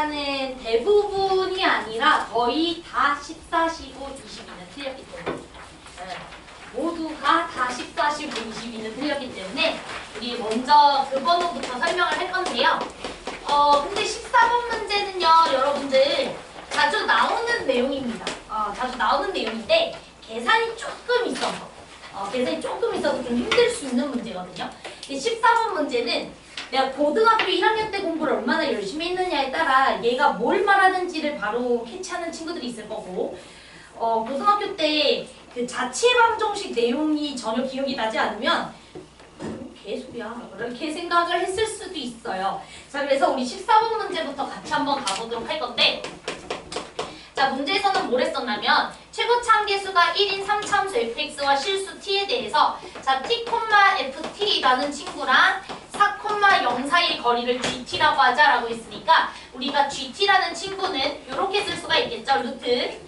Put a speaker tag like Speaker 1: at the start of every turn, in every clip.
Speaker 1: 약간은 대부분이 아니라 거의 다 14, 15, 22는 틀렸기 때문에 모두가 다 14, 15, 22는 틀렸기 때문에 우리 먼저 그 번호부터 설명을 할 건데요. 근데 14번 문제는요, 여러분들 자주 나오는 내용입니다. 자주 나오는 내용인데 계산이 조금 있어서 계산이 조금 있어서 좀 힘들 수 있는 문제거든요. 근데 14번 문제는 내가 고등학교 1학년 때 공부를 얼마나 열심히 했느냐에 따라 얘가 뭘 말하는지를 바로 캐치하는 친구들이 있을 거고, 고등학교 때 그 자취방정식 내용이 전혀 기억이 나지 않으면 개소리야 이렇게 생각을 했을 수도 있어요. 자, 그래서 우리 14번 문제부터 같이 한번 가보도록 할 건데, 자, 문제에서는 뭘 했었냐면 최고차함계수가 1인 3참수 fx와 실수 t에 대해서 자, t, ft라는 친구랑 4, 0 사이의 거리를 gt라고 하자라고 했으니까 우리가 gt라는 친구는 이렇게 쓸 수가 있겠죠. 루트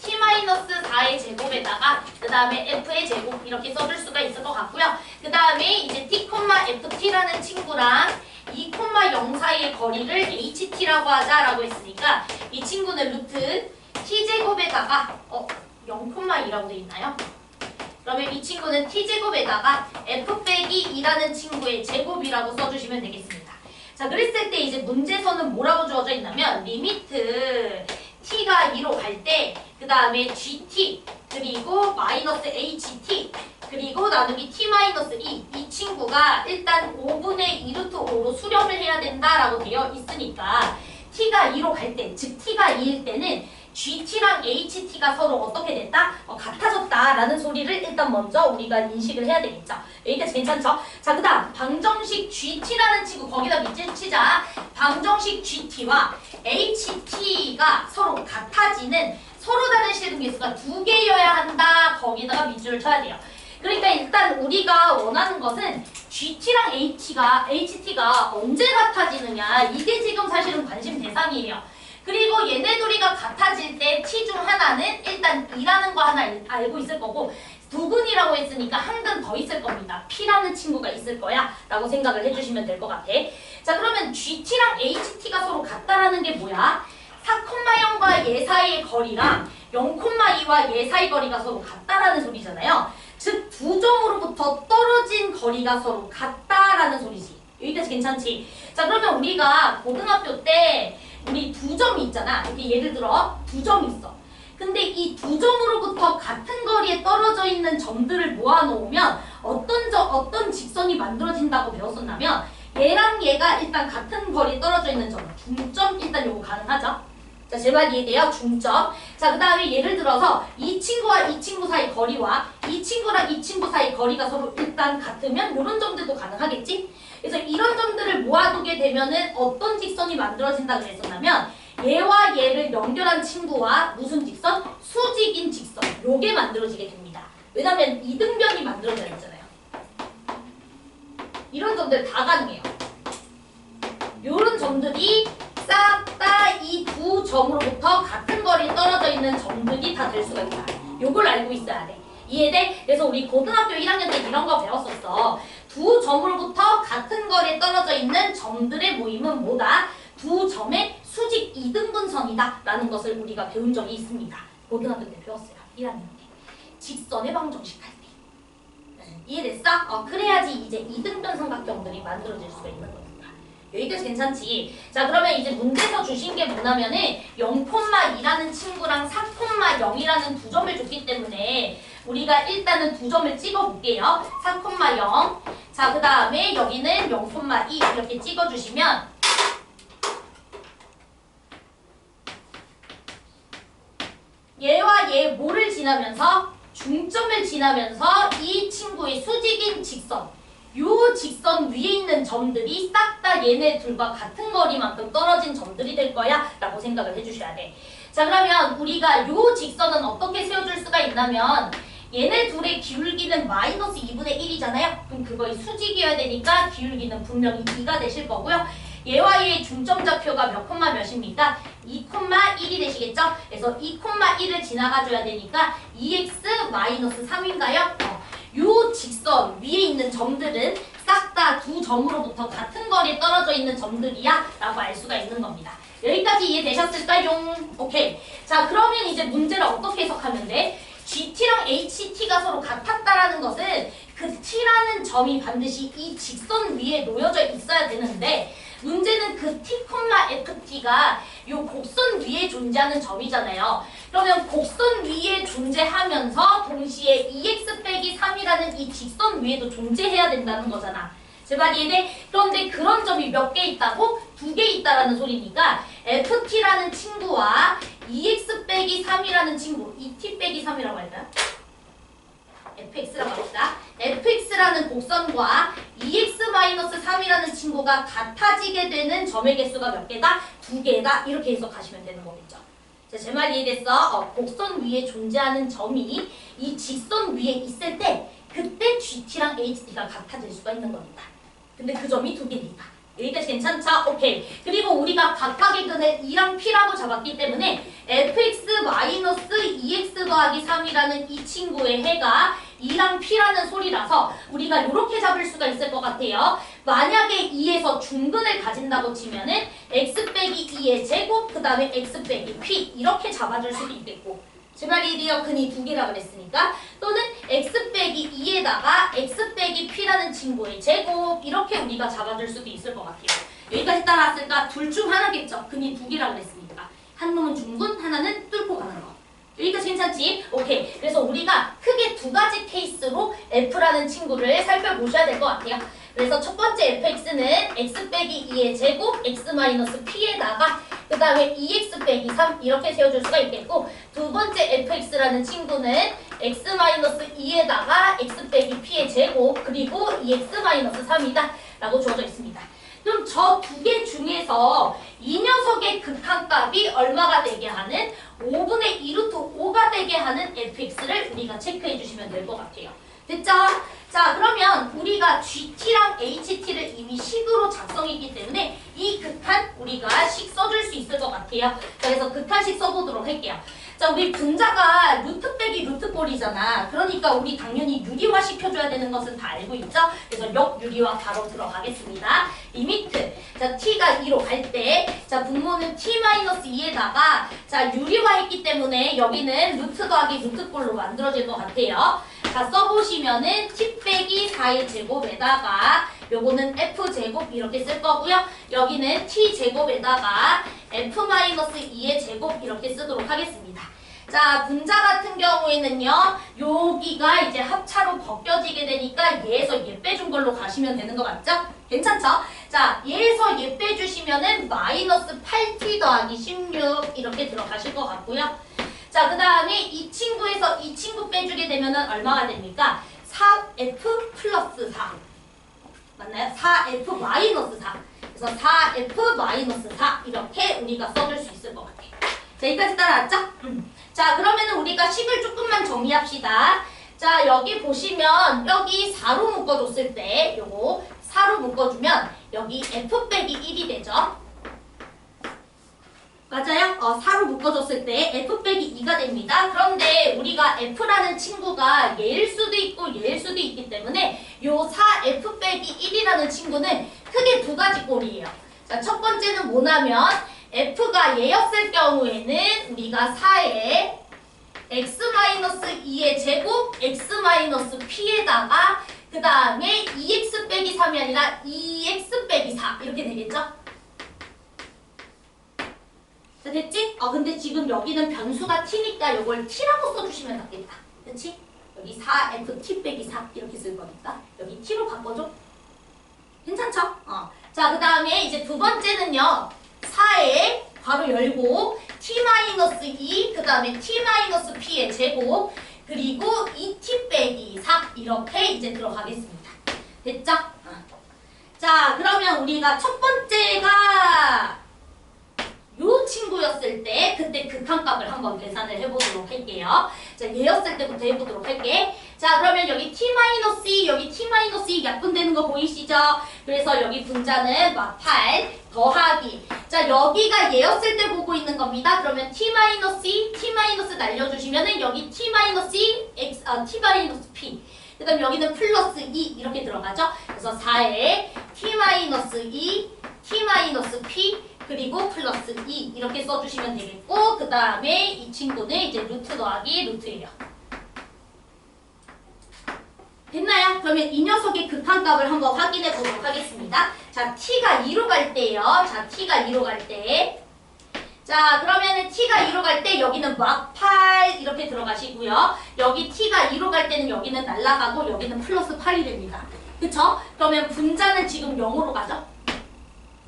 Speaker 1: t-4의 제곱에다가 그 다음에 f의 제곱 이렇게 써줄 수가 있을 것 같고요. 그 다음에 이제 t, ft라는 친구랑 2, 0 사이의 거리를 ht라고 하자라고 했으니까 이 친구는 루트 t제곱에다가 0,2라고 돼 있나요? 그러면 이 친구는 t제곱에다가 f 빼기 2라는 친구의 제곱이라고 써주시면 되겠습니다. 자, 그랬을 때 이제 문제에서는 뭐라고 주어져 있냐면 리미트 t가 2로 갈 때 그 다음에 gt 그리고 마이너스 ht 그리고 나누기 t-2 이 친구가 일단 5분의 2루트 5로 수렴을 해야 된다라고 되어 있으니까 t가 2로 갈 때, 즉 t가 2일 때는 gt랑 ht가 서로 어떻게 됐다? 같아졌다라는 소리를 일단 먼저 우리가 인식을 해야 되겠죠. 여기까지 괜찮죠? 자, 그 다음 방정식 gt라는 친구 거기다 밑줄 치자. 방정식 gt와 ht가 서로 같아지는 서로 다른 실근계수가 2개여야 한다. 거기다가 밑줄을 쳐야 돼요. 그러니까 일단 우리가 원하는 것은 gt랑 ht가 언제 같아지느냐, 이게 지금 사실은 관심 대상이에요. 그리고 얘네 둘이가 같아질 때 t 중 하나는 일단 2라는 거 하나 알고 있을 거고, 두 근이라고 했으니까 한 근 더 있을 겁니다. p라는 친구가 있을 거야 라고 생각을 해주시면 될 것 같아. 자, 그러면 gt랑 ht가 서로 같다라는 게 뭐야? 4,0과 얘 사이의 거리랑 0,2와 얘 사이 거리가 서로 같다라는 소리잖아요. 즉, 두 점으로부터 떨어진 거리가 서로 같다라는 소리지. 여기까지 괜찮지? 자, 그러면 우리가 고등학교 때 우리 두 점이 있잖아. 이렇게 예를 들어 두 점이 있어. 근데 이 두 점으로부터 같은 거리에 떨어져 있는 점들을 모아놓으면 어떤 직선이 만들어진다고 배웠었냐면 얘랑 얘가 일단 같은 거리에 떨어져 있는 점, 중점 일단 요거 가능하죠? 자, 제 말 이해돼요? 중점. 자, 그 다음에 예를 들어서 이 친구와 이 친구 사이 거리와 이 친구랑 이 친구 사이 거리가 서로 일단 같으면 이런 점들도 가능하겠지? 그래서 이런 점들을 모아두게 되면은 어떤 직선이 만들어진다고 했었냐면 얘와 얘를 연결한 친구와 무슨 직선? 수직인 직선. 요게 만들어지게 됩니다. 왜냐면 이등변이 만들어져야 되잖아요. 이런 점들 다 가능해요. 요런 점들이 싹 다 이 두 점으로부터 같은 거리에 떨어져 있는 점들이 다 될 수가 있다. 요걸 알고 있어야 돼. 이해돼? 그래서 우리 고등학교 1학년 때 이런 거 배웠었어. 두 점으로부터 같은 거리에 떨어져 있는 점들의 모임은 뭐다? 두 점의 수직 이등분선이다 라는 것을 우리가 배운 적이 있습니다. 고등학교 때 배웠어요. 1학년 때. 직선의 방정식 할 때. 이해됐어? 그래야지 이제 이등변 삼각형들이 만들어질 수가 있는 겁니다. 여기까지 괜찮지? 자, 그러면 이제 문제에서 주신 게 뭐냐면은 0,2라는 친구랑 4,0이라는 두 점을 줬기 때문에 우리가 일단은 두 점을 찍어볼게요. 4,0. 자, 그 다음에 여기는 0,2 이렇게 찍어주시면 얘와 얘 뭐를 지나면서? 중점을 지나면서 이 친구의 수직인 직선, 요 직선 위에 있는 점들이 싹 다 얘네 둘과 같은 거리만큼 떨어진 점들이 될 거야 라고 생각을 해주셔야 돼. 자, 그러면 우리가 요 직선은 어떻게 세워줄 수가 있냐면 얘네 둘의 기울기는 마이너스 2분의 1이잖아요. 그럼 그거의 수직이어야 되니까 기울기는 분명히 2가 되실 거고요. 얘와 얘의 중점 좌표가 몇 콤마 몇입니까? 2,1이 되시겠죠? 그래서 2,1을 지나가줘야 되니까 2x-3인가요? 요 직선 위에 있는 점들은 싹 다 두 점으로부터 같은 거리에 떨어져 있는 점들이야 라고 알 수가 있는 겁니다. 여기까지 이해되셨을까요? 오케이. 자, 그러면 이제 문제를 어떻게 해석하면 돼? GT랑 HT가 서로 같았다라는 것은 그 T라는 점이 반드시 이 직선 위에 놓여져 있어야 되는데 문제는 그 T, FT가 이 곡선 위에 존재하는 점이잖아요. 그러면 곡선 위에 존재하면서 동시에 2x 빼기 3이라는 이 직선 위에도 존재해야 된다는 거잖아. 제 말 이해돼? 그런데 그런 점이 몇 개 있다고? 2개 있다라는 소리니까 FT라는 친구와 2x 빼기 3이라는 친구, 2t 빼기 3이라고 할까요? fx라고 합시다. fx라는 곡선과 2x-3이라는 친구가 같아지게 되는 점의 개수가 몇 개다? 2개다. 이렇게 해석하시면 되는 거겠죠. 자, 제 말 이해됐어? 곡선 위에 존재하는 점이 이 직선 위에 있을 때 그때 GT랑 HT가 같아질 수가 있는 겁니다. 근데 그 점이 2개니까. 여기까지 괜찮죠? 오케이. 그리고 우리가 각각의 근을 2랑 P라고 잡았기 때문에 fx-2x 더하기 3이라는 이 친구의 해가 2랑 P라는 소리라서 우리가 이렇게 잡을 수가 있을 것 같아요. 만약에 2에서 중근을 가진다고 치면은 x 빼기 2의 제곱 그 다음에 x 빼기 P 이렇게 잡아줄 수도 있겠고 제 말이 이래요. 근이 2개라 그랬으니까 또는 x 빼기 2에다가 x 빼기 P라는 친구의 제곱 이렇게 우리가 잡아줄 수도 있을 것 같아요. 여기까지 따라왔으니까 둘 중 하나겠죠. 근이 2개라 그랬으니까 한 놈은 중근 하나는 뚫고 가는 거. 여기까지 괜찮지? 오케이. 그래서 우리가 크게 2가지 케이스로 F라는 친구를 살펴보셔야 될 것 같아요. 그래서 첫 번째 fx는 x 빼기 2의 제곱 x-p에다가 그 다음에 2x 빼기 3 이렇게 세워줄 수가 있겠고 두 번째 fx라는 친구는 x-2에다가 x 빼기 p의 제곱 그리고 2x-3이다 라고 주어져 있습니다. 그럼 저 2개 중에서 이 녀석의 극한값이 얼마가 되게 하는 5분의 2루트 5가 되게 하는 fx를 우리가 체크해 주시면 될 것 같아요. 됐죠? 자, 그러면 우리가 GT랑 HT를 이미 식으로 작성했기 때문에 이 극한 우리가 식 써줄 수 있을 것 같아요. 자, 그래서 극한식 써보도록 할게요. 자, 우리 분자가 루트 빼기 루트 꼴이잖아. 그러니까 우리 당연히 유리화 시켜줘야 되는 것은 다 알고 있죠? 그래서 역유리화 바로 들어가겠습니다. 리미트. 자, t가 2로 갈 때, 자, 분모는 t-2에다가, 자, 유리화했기 때문에 여기는 루트 더하기 루트 꼴로 만들어질 것 같아요. 자, 써보시면은 t 빼기 4의 제곱에다가 요거는 f제곱 이렇게 쓸 거고요. 여기는 t제곱에다가 f-2의 제곱 이렇게 쓰도록 하겠습니다. 자, 분자 같은 경우에는요. 여기가 이제 합차로 벗겨지게 되니까 얘에서 얘 빼준 걸로 가시면 되는 거 맞죠? 괜찮죠? 자, 얘에서 얘 빼주시면은 마이너스 8t 더하기 16 이렇게 들어가실 것 같고요. 자, 그 다음에 이 친구에서 이 친구 빼주게 되면은 얼마가 됩니까? 4f 플러스 4 맞나요? 4f 마이너스 4 그래서 4f 마이너스 4 이렇게 우리가 써줄 수 있을 것 같아요. 자, 여기까지 따라왔죠? 자, 그러면은 우리가 식을 조금만 정리합시다. 자, 여기 보시면 여기 4로 묶어줬을 때 요거 4로 묶어주면 여기 f 빼기 1이 되죠? 맞아요? 4로 묶어줬을 때 f 빼기 2가 됩니다. 그런데 우리가 f라는 친구가 얘일 수도 있고 얘일 수도 있기 때문에 요 4f 빼기 1이라는 친구는 크게 2가지 꼴이에요. 자, 첫 번째는 뭐냐면 f가 얘였을 경우에는 우리가 4에 x-2의 제곱 x-p에다가 그 다음에 2x 빼기 3이 아니라 2x 빼기 4 이렇게 되겠죠? 자, 됐지? 근데 지금 여기는 변수가 t니까 이걸 t라고 써주시면 낫겠다. 그치? 여기 4ft 빼기 4 이렇게 쓸 거니까 여기 t로 바꿔줘. 괜찮죠? 자, 그 다음에 이제 두 번째는요. 4에 괄호 열고 t-2 그 다음에 t-p의 제곱 그리고 2t 빼기 4 이렇게 이제 들어가겠습니다. 됐죠? 자, 그러면 우리가 첫 번째가 요 친구였을 때 그때 극한값을 한번 계산을 해보도록 할게요. 자, 얘였을 때부터 해보도록 할게. 자, 그러면 여기 t-2 여기 t-2 약분되는 거 보이시죠? 그래서 여기 분자는 8 더하기 자, 여기가 얘였을 때 보고 있는 겁니다. 그러면 t-, t- 날려주시면은 여기 t-x, t-p 그 다음 여기는 플러스 2 이렇게 들어가죠? 그래서 4에 t-2 t-p 그리고 플러스 2 이렇게 써주시면 되겠고 그 다음에 이 친구는 이제 루트 더하기 루트예요. 됐나요? 그러면 이 녀석의 극한값을 한번 확인해 보도록 하겠습니다. 자, t가 2로 갈 때요. 자, t가 2로 갈 때. 자, 그러면은 t가 2로 갈 때 여기는 막 8 이렇게 들어가시고요. 여기 t가 2로 갈 때는 여기는 날아가고 여기는 플러스 8이 됩니다. 그쵸? 그러면 분자는 지금 0으로 가죠?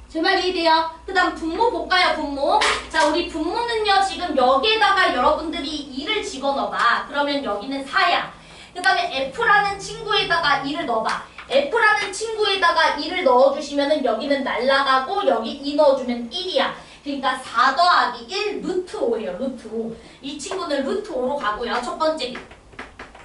Speaker 1: 제 말 이해돼요? 그 다음 분모 볼까요? 분모. 자, 우리 분모는요. 지금 여기에다가 여러분들이 2를 집어넣어봐. 그러면 여기는 4야. 그 다음에 F라는 친구에다가 2를 넣어봐. F라는 친구에다가 2를 넣어주시면은 여기는 날아가고 여기 2 넣어주면 1이야. 그러니까 4 더하기 1 루트 5예요. 루트 5. 이 친구는 루트 5로 가고요. 첫 번째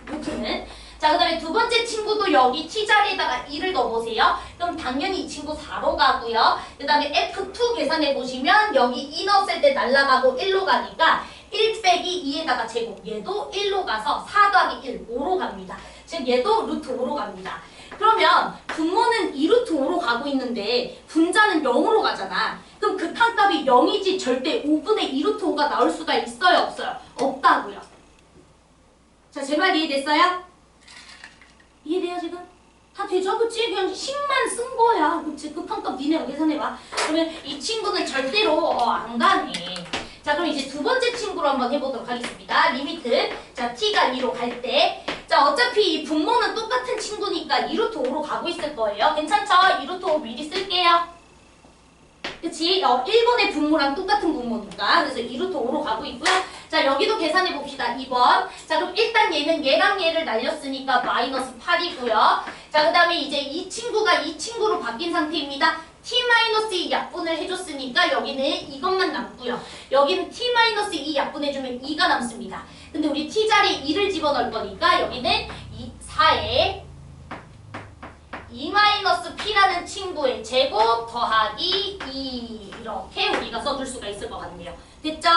Speaker 1: 루트는. 자, 그 다음에 두 번째 친구도 여기 t자리에다가 2를 넣어보세요. 그럼 당연히 이 친구 4로 가고요. 그 다음에 F2 계산해보시면 여기 2 넣었을 때 날아가고 1로 가니까 1 빼기 2에다가 제곱. 얘도 1로 가서 4 더하기 1, 5로 갑니다. 즉 얘도 루트 5로 갑니다. 그러면 분모는 2루트 5로 가고 있는데 분자는 0으로 가잖아. 그럼 극한값이 0이지 절대 5분의 2루트 5가 나올 수가 있어요? 없어요? 없다고요. 자, 제 말 이해됐어요? 이해돼요 지금? 다 되죠? 그치? 그냥 10만 쓴 거야. 그치? 극한값 니네가 계산해봐. 그러면 이 친구는 절대로 안 가네. 자, 그럼 이제 두 번째 친구로 한번 해보도록 하겠습니다. 리미트. 자, t가 2로 갈 때. 자, 어차피 이 분모는 똑같은 친구니까 2루트 5로 가고 있을 거예요. 괜찮죠? 2루트 5 미리 쓸게요. 그치? 1번의 분모랑 똑같은 분모니까. 그래서 2루트 5로 가고 있고요. 자, 여기도 계산해 봅시다. 2번. 자, 그럼 일단 얘는 얘랑 얘를 날렸으니까 마이너스 8이고요. 자, 그 다음에 이제 이 친구가 이 친구로 바뀐 상태입니다. t-2 약분을 해줬으니까 여기는 이것만 남고요. 여기는 t-2 약분해주면 2가 남습니다. 근데 우리 t자리에 2를 집어넣을 거니까 여기는 4에 2-p라는 친구의 제곱 더하기 2 이렇게 우리가 써줄 수가 있을 것 같네요. 됐죠?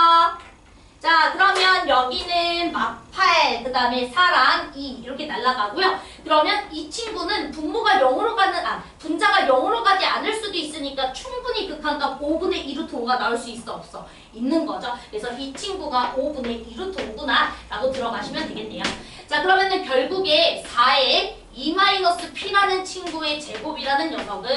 Speaker 1: 자, 그러면 여기는 막 8, 그 다음에 4랑 2 이렇게 날아가고요. 그러면 이 친구는 분모가 0으로 가는, 분자가 0으로 가지 않을 수도 있으니까 충분히 극한값 5분의 2루트 5가 나올 수 있어? 없어? 있는 거죠. 그래서 이 친구가 5분의 2루트 5구나 라고 들어가시면 되겠네요. 자, 그러면은 결국에 4에 2-p라는 친구의 제곱이라는 녀석은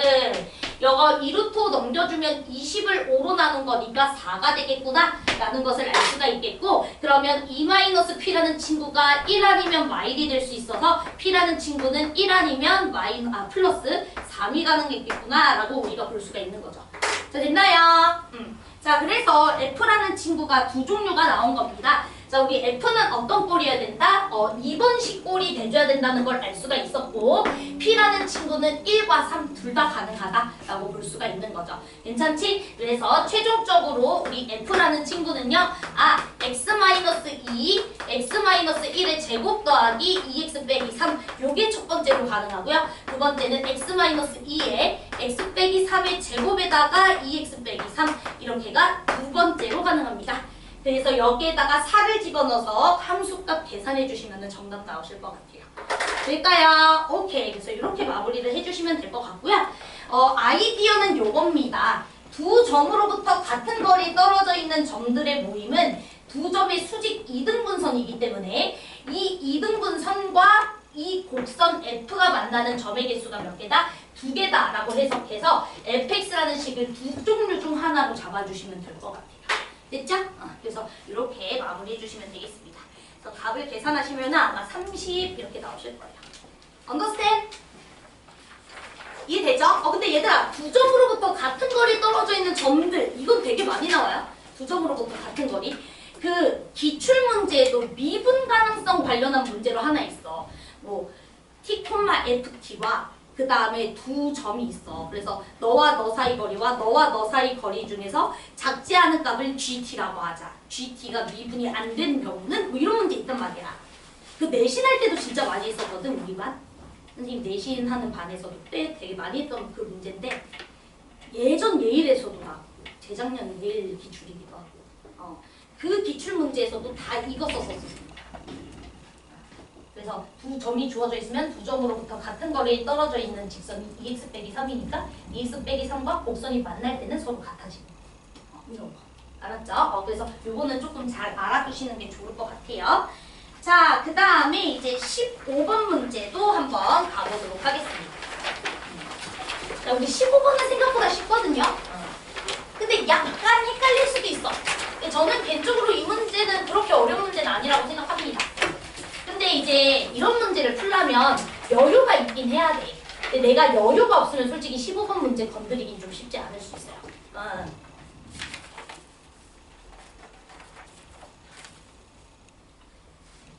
Speaker 1: 이거 2루트 5 넘겨주면 20을 5로 나눈 거니까 4가 되겠구나 라는 것을 알 수가 있겠고, 그러면 2-p라는 친구가 1 아니면 마일이 될 수 있어서 p라는 친구는 1 아니면 플러스 3이 가능했겠구나 라고 우리가 볼 수가 있는 거죠. 자, 됐나요? 자, 그래서 F라는 친구가 두 종류가 나온 겁니다. 자, 우리 F는 어떤 꼴이어야 된다? 2번식 꼴이 돼줘야 된다는 걸 알 수가 있었고, P라는 친구는 1과 3 둘 다 가능하다라고 볼 수가 있는 거죠. 괜찮지? 그래서 최종적으로 우리 F라는 친구는요, x-2, x-1의 제곱 더하기 2x 빼기 3, 요게 첫 번째로 가능하고요. 두 번째는 x-2에 x 빼기 3의 제곱에다가 2x 빼기 3, 이렇게가 두 번째로 가능합니다. 그래서 여기에다가 4를 집어넣어서 함수값 계산해 주시면 정답 나오실 것 같아요. 될까요? 오케이. 그래서 이렇게 마무리를 해주시면 될 것 같고요. 아이디어는 요겁니다. 두 점으로부터 같은 거리에 떨어져 있는 점들의 모임은 두 점의 수직 이등분선이기 때문에 이 이등분선과 이 곡선 F가 만나는 점의 개수가 몇 개다? 2개다 라고 해석해서 fx라는 식을 두 종류 중 하나로 잡아주시면 될 것 같아요. 됐죠? 그래서 이렇게 마무리해 주시면 되겠습니다. 그래서 답을 계산하시면 아마 30 이렇게 나오실 거예요. Understand? 이해되죠? 근데 얘들아, 두 점으로부터 같은 거리에 떨어져 있는 점들, 이건 되게 많이 나와요. 두 점으로부터 같은 거리. 그 기출문제에도 미분 가능성 관련한 문제로 하나 있어. 뭐 t,ft와 그 다음에 두 점이 있어. 그래서 너와 너 사이 거리와 너와 너 사이 거리 중에서 작지 않은 값을 GT라고 하자. GT가 미분이 안 되는 경우는 뭐 이런 문제 있단 말이야. 그 내신할 때도 진짜 많이 했었거든, 우리 반. 선생님 내신하는 반에서도 되게 많이 했던 그 문제인데 예전 예일에서도 나왔고 재작년 예일 기출이기도 하고 그 기출 문제에서도 다 이거 썼었습니다. 그래서 두 점이 주어져 있으면 두 점으로부터 같은 거리에 떨어져 있는 직선이 2x 빼기 3이니까 2x 빼기 3과 곡선이 만날 때는 서로 같아지고 이런 거. 알았죠? 그래서 요거는 조금 잘 알아두시는 게 좋을 것 같아요. 자, 그 다음에 이제 15번 문제도 한번 가보도록 하겠습니다. 자, 우리 15번은 생각보다 쉽거든요. 근데 약간 헷갈릴 수도 있어. 저는 개인적으로 이 문제는 그렇게 어려운 문제는 아니라고 생각합니다. 근데 이제 이런 문제를 풀려면 여유가 있긴 해야 돼. 근데 내가 여유가 없으면 솔직히 15번 문제 건드리긴 좀 쉽지 않을 수 있어요.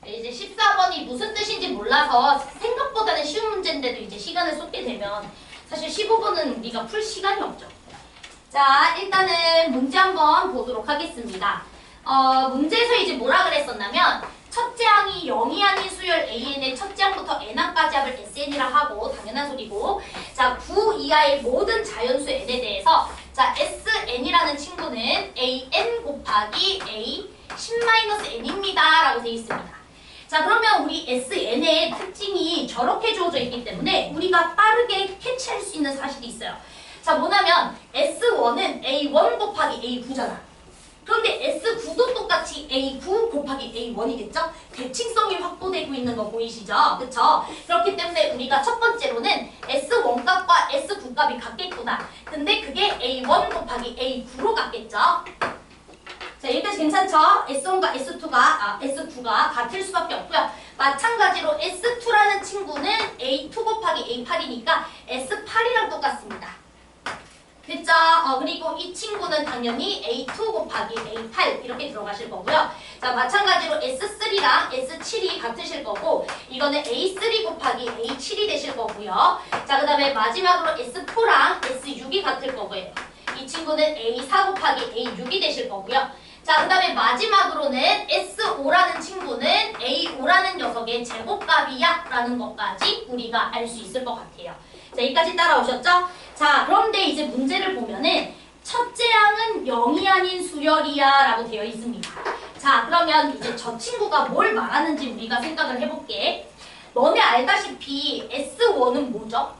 Speaker 1: 이제 14번이 무슨 뜻인지 몰라서 생각보다는 쉬운 문제인데도 이제 시간을 쏟게 되면 사실 15번은 우리가 풀 시간이 없죠. 자, 일단은 문제 한번 보도록 하겠습니다. 문제에서 이제 뭐라 그랬었냐면 첫째 항이 0이 아닌 수열 AN의 첫째 항부터 n항까지 합을 SN이라 하고 당연한 소리고, 자, 9 이하의 모든 자연수 n에 대해서 자, SN이라는 친구는 AN 곱하기 A 10-n입니다 라고 되어 있습니다. 자, 그러면 우리 SN의 특징이 저렇게 주어져 있기 때문에 우리가 빠르게 캐치할 수 있는 사실이 있어요. 자, 뭐냐면 S1은 A1 곱하기 A9잖아. 그런데 S9도 똑같이 A9 곱하기 A1이겠죠? 대칭성이 확보되고 있는 거 보이시죠? 그쵸? 그렇기 때문에 우리가 첫 번째로는 S1 값과 S9 값이 같겠구나. 근데 그게 A1 곱하기 A9로 같겠죠? 자, 여기까지 괜찮죠? S1과 S9가 같을 수밖에 없고요. 마찬가지로 S2라는 친구는 A2 곱하기 A8이니까 S8이랑 똑같습니다. 됐죠? 그리고 이 친구는 당연히 A2 곱하기 A8 이렇게 들어가실 거고요. 자, 마찬가지로 S3랑 S7이 같으실 거고, 이거는 A3 곱하기 A7이 되실 거고요. 자, 그 다음에 마지막으로 S4랑 S6이 같을 거고요. 이 친구는 A4 곱하기 A6이 되실 거고요. 자, 그 다음에 마지막으로는 S5라는 친구는 A5라는 녀석의 제곱값이야 라는 것까지 우리가 알 수 있을 것 같아요. 자, 여기까지 따라오셨죠? 자, 그런데 이제 문제를 보면은 첫째 항은 0이 아닌 수열이야 라고 되어 있습니다. 자, 그러면 이제 저 친구가 뭘 말하는지 우리가 생각을 해볼게. 너네 알다시피 S1은 뭐죠?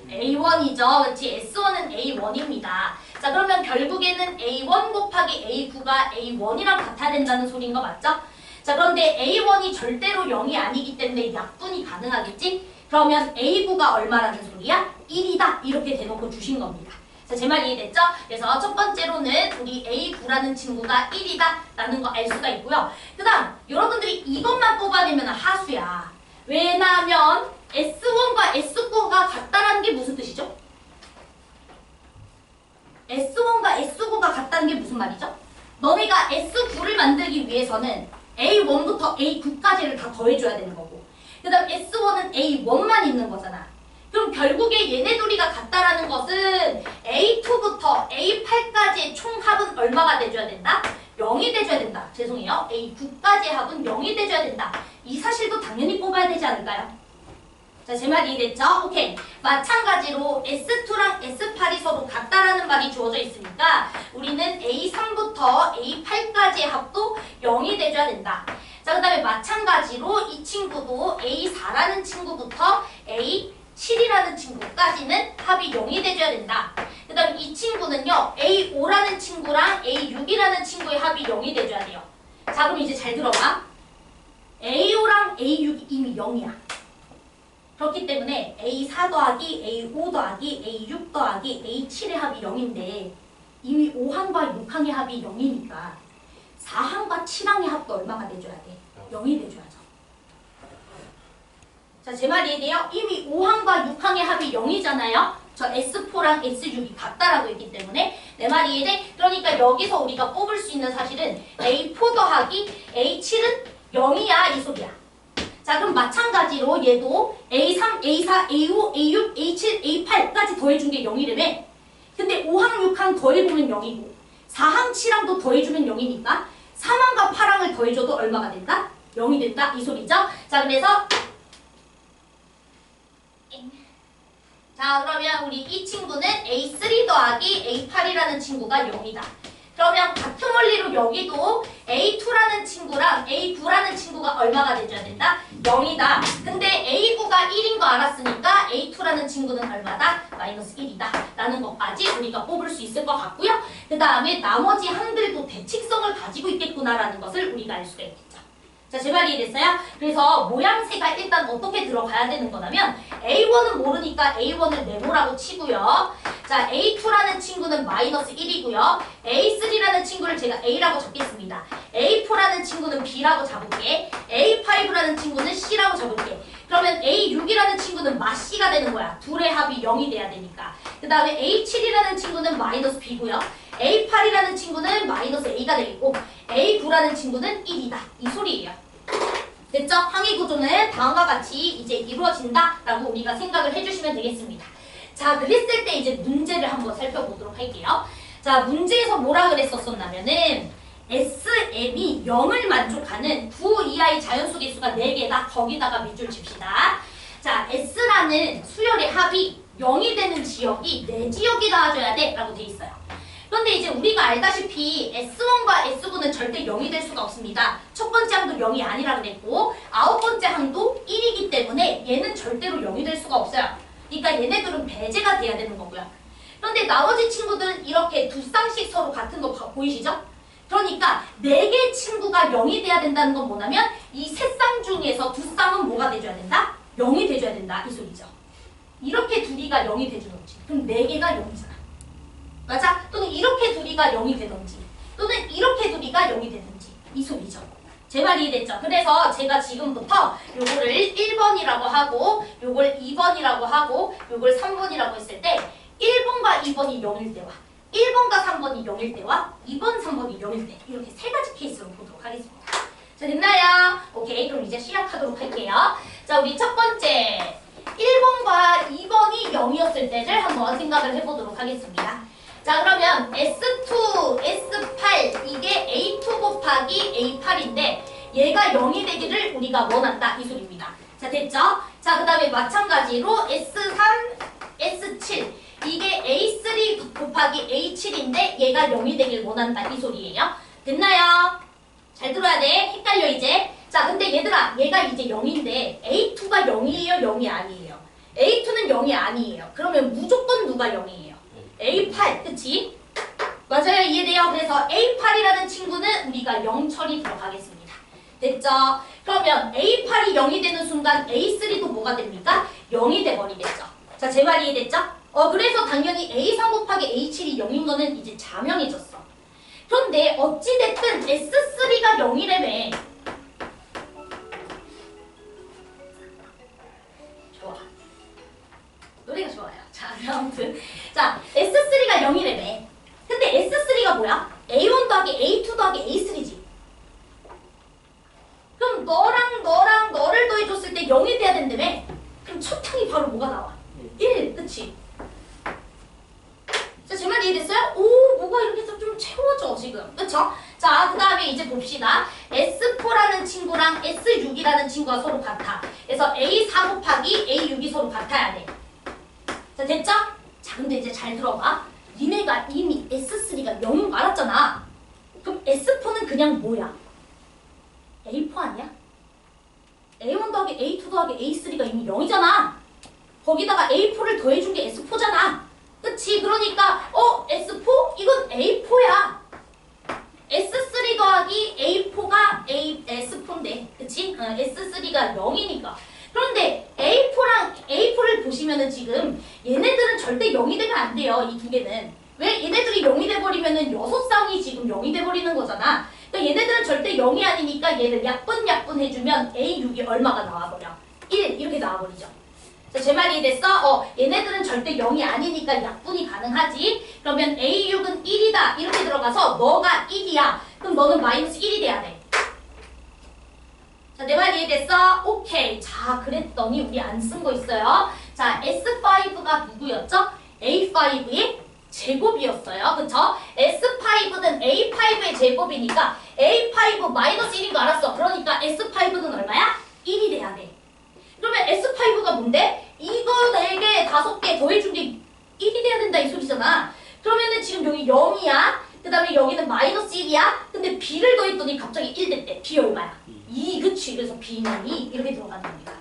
Speaker 1: A1이죠. 그렇지? S1은 A1입니다. 자, 그러면 결국에는 A1 곱하기 A9가 A1이랑 같아야 된다는 소리인 거 맞죠? 자, 그런데 A1이 절대로 0이 아니기 때문에 약분이 가능하겠지? 그러면 A9가 얼마라는 소리야? 1이다. 이렇게 대놓고 주신 겁니다. 자, 제 말 이해됐죠? 그래서 첫 번째로는 우리 A9라는 친구가 1이다 라는 거 알 수가 있고요. 그 다음 여러분들이 이것만 뽑아내면 하수야. 왜냐하면 S1과 S9가 같다라는 게 무슨 뜻이죠? S1과 S9가 같다는 게 무슨 말이죠? 너네가 S9를 만들기 위해서는 A1부터 A9까지를 다 더해줘야 되는 거고, 그 다음 S1은 A1만 있는 거잖아. 그럼 결국에 얘네 둘이가 같다라는 것은 A2부터 A8까지의 총합은 얼마가 돼줘야 된다? 0이 돼줘야 된다. 죄송해요. A9까지의 합은 0이 돼줘야 된다. 이 사실도 당연히 뽑아야 되지 않을까요? 자, 제 말 이해됐죠? 오케이. 마찬가지로 S2랑 S8이 서로 같다라는 말이 주어져 있으니까 우리는 A3부터 A8까지의 합도 0이 돼줘야 된다. 자, 그 다음에 마찬가지로 이 친구도 A4라는 친구부터 A7이라는 친구까지는 합이 0이 돼줘야 된다. 그 다음에 이 친구는요, A5라는 친구랑 A6이라는 친구의 합이 0이 돼줘야 돼요. 자, 그럼 이제 잘 들어봐. A5랑 A6이 이미 0이야. 그렇기 때문에 A4 더하기 A5 더하기 A6 더하기 A7의 합이 0인데 이미 5항과 6항의 합이 0이니까 4항과 7항의 합도 얼마가 돼줘야 돼? 0이 돼줘야죠. 자, 제 말 이해돼요? 이미 5항과 6항의 합이 0이잖아요? 저 S4랑 S6이 같다라고 했기 때문에 내 말이 이해돼? 그러니까 여기서 우리가 뽑을 수 있는 사실은 A4 더하기 A7은 0이야 이 소리야. 자, 그럼 마찬가지로 얘도 A3, A4, A5, A6, A7, A8까지 더해준 게 0이라며. 근데 5항, 6항 더해보면 0이고 4항, 7항도 더해주면 0이니까 3항과 8항을 더해줘도 얼마가 된다? 0이 된다 이 소리죠? 자, 그래서 자, 그러면 우리 이 친구는 A3 더하기 A8이라는 친구가 0이다. 그러면 같은 원리로 여기도 A2라는 친구랑 A9라는 친구가 얼마가 돼줘야 된다? 0이다. 근데 A9가 A1가 1인 거 알았으니까 A2라는 친구는 얼마다? 마이너스 1이다 라는 것까지 우리가 뽑을 수 있을 것 같고요. 그 다음에 나머지 항들도 대칭성을 가지고 있겠구나라는 것을 우리가 알 수가 있겠죠. 자, 제 말 이해됐어요? 그래서 모양새가 일단 어떻게 들어가야 되는 거냐면 A1은 모르니까 A1을 네모라고 치고요. 자, A2라는 친구는 마이너스 1이고요. A3라는 친구를 제가 A라고 적겠습니다. A4라는 친구는 B라고 잡을게. A5라는 친구는 C라고 적을게. 그러면 A6이라는 친구는 마C가 되는 거야. 둘의 합이 0이 돼야 되니까. 그 다음에 A7이라는 친구는 마이너스 B고요. A8이라는 친구는 마이너스 A가 되겠고 A9라는 친구는 1이다. 이 소리예요. 됐죠? 항의 구조는 다음과 같이 이제 이루어진다라고 우리가 생각을 해주시면 되겠습니다. 자, 그랬을 때 이제 문제를 한번 살펴보도록 할게요. 자, 문제에서 뭐라 그랬었었냐면은 SM이 0을 만족하는 9 이하의 자연수 개수가 4개다. 거기다가 밑줄 칩시다. 자, S라는 수열의 합이 0이 되는 지역이 4지역이 나와줘야 돼 라고 돼 있어요. 그런데 이제 우리가 알다시피 S1과 S9는 절대 0이 될 수가 없습니다. 첫 번째 항도 0이 아니라 그랬고 9번째 항도 1이기 때문에 얘는 절대로 0이 될 수가 없어요. 그러니까 얘네들은 배제가 돼야 되는 거고요. 그런데 나머지 친구들은 이렇게 두 쌍씩 서로 같은 거 보이시죠? 그러니까 4개 친구가 0이 돼야 된다는 건 뭐냐면 이 세 쌍 중에서 두 쌍은 뭐가 돼줘야 된다? 0이 돼줘야 된다. 이 소리죠. 이렇게 둘이가 0이 돼주는 거지. 그럼 4개가 0이잖아. 맞아? 또는 이렇게 둘이가 0이 되든지 또는 이렇게 둘이가 0이 되든지 이 소리죠. 제 말 이해됐죠? 그래서 제가 지금부터 요거를 1번이라고 하고 요걸 2번이라고 하고 요걸 3번이라고 했을 때 1번과 2번이 0일 때와 1번과 3번이 0일 때와 2번, 3번이 0일 때 이렇게 세 가지 케이스로 보도록 하겠습니다. 자, 됐나요? 오케이, 그럼 이제 시작하도록 할게요. 자, 우리 첫 번째 1번과 2번이 0이었을 때를 한번 생각을 해보도록 하겠습니다. 자, 그러면 S2, S8 이게 A2 곱하기 A8인데 얘가 0이 되기를 우리가 원한다 이 소리입니다. 자, 됐죠? 자, 그 다음에 마찬가지로 S3, S7 이게 A3 곱하기 A7인데 얘가 0이 되길 원한다 이 소리예요. 됐나요? 잘 들어야 돼. 헷갈려 이제. 자, 근데 얘들아 얘가 이제 0인데 A2가 0이에요? 0이 아니에요? A2는 0이 아니에요. 그러면 무조건 누가 0이에요? A8, 그치? 맞아요, 이해돼요? 그래서 A8이라는 친구는 우리가 0 처리 들어가겠습니다. 됐죠? 그러면 A8이 0이 되는 순간 A3도 뭐가 됩니까? 0이 돼버리겠죠. 자, 제 말 이해됐죠? 그래서 당연히 A3 곱하기 A7이 0인 거는 이제 자명해졌어. 그런데 어찌됐든 S3가 0이라며. 좋아. 노래가 좋아요. 자, 아무튼. 자, S3가 0이라며. 근데 S3가 뭐야? A1 더하기 A2 더하기 A3지. 그럼 너를 더해줬을 때 0이 돼야 된다며. 그럼 첫 항이 바로 뭐가 나와? 1, 그치? 자, 제 말 이해됐어요? 오, 뭐가 이렇게 해서 좀 채워져, 지금. 그쵸? 자, 그 다음에 이제 봅시다. S4라는 친구랑 S6이라는 친구가 서로 같아. 그래서 A4 곱하기 A6이 서로 같아야 돼. 자, 됐죠? 자, 근데 이제 잘 들어봐. 니네가 이미 S3가 0인 거 알았잖아. 그럼 S4는 그냥 뭐야? A4 아니야? A1 더하기 A2 더하기 A3가 이미 0이잖아. 거기다가 A4를 더해준 게 S4잖아. 그치? 그러니까 S4? 이건 A4야. S3 더하기 A4가 S4인데 그치? S3가 0이니까. 그런데 A4를 보시면은 지금 얘네들은 절대 0이 되면 안 돼요. 이 두 개는. 왜? 얘네들이 0이 돼버리면은 6쌍이 지금 0이 돼버리는 거잖아. 그러니까 얘네들은 절대 0이 아니니까 얘를 약분 해주면 A6이 얼마가 나와버려? 1 이렇게 나와버리죠. 자, 제 말이 됐어? 얘네들은 절대 0이 아니니까 약분이 가능하지. 그러면 A6은 1이다 이렇게 들어가서 너가 1이야. 그럼 너는 마이너스 1이 돼야 돼. 자, 내 말 이해됐어? 오케이. 자, 그랬더니 우리 안 쓴 거 있어요. 자, S5가 누구였죠? A5의 제곱이었어요. 그쵸? S5는 A5의 제곱이니까 A5 마이너스 1인 거 알았어. 그러니까 S5는 얼마야? 1이 돼야 돼. 그러면 S5가 뭔데? 이거 4개, 5개 더해준 게 1이 돼야 된다 이 소리잖아. 그러면은 지금 여기 0이야. 그 다음에 여기는 마이너스 1이야. 근데 B를 더했더니 갑자기 1 됐대. B 얼마야? 2, 그치? 그래서 B는 2 이렇게 들어가는 겁니다.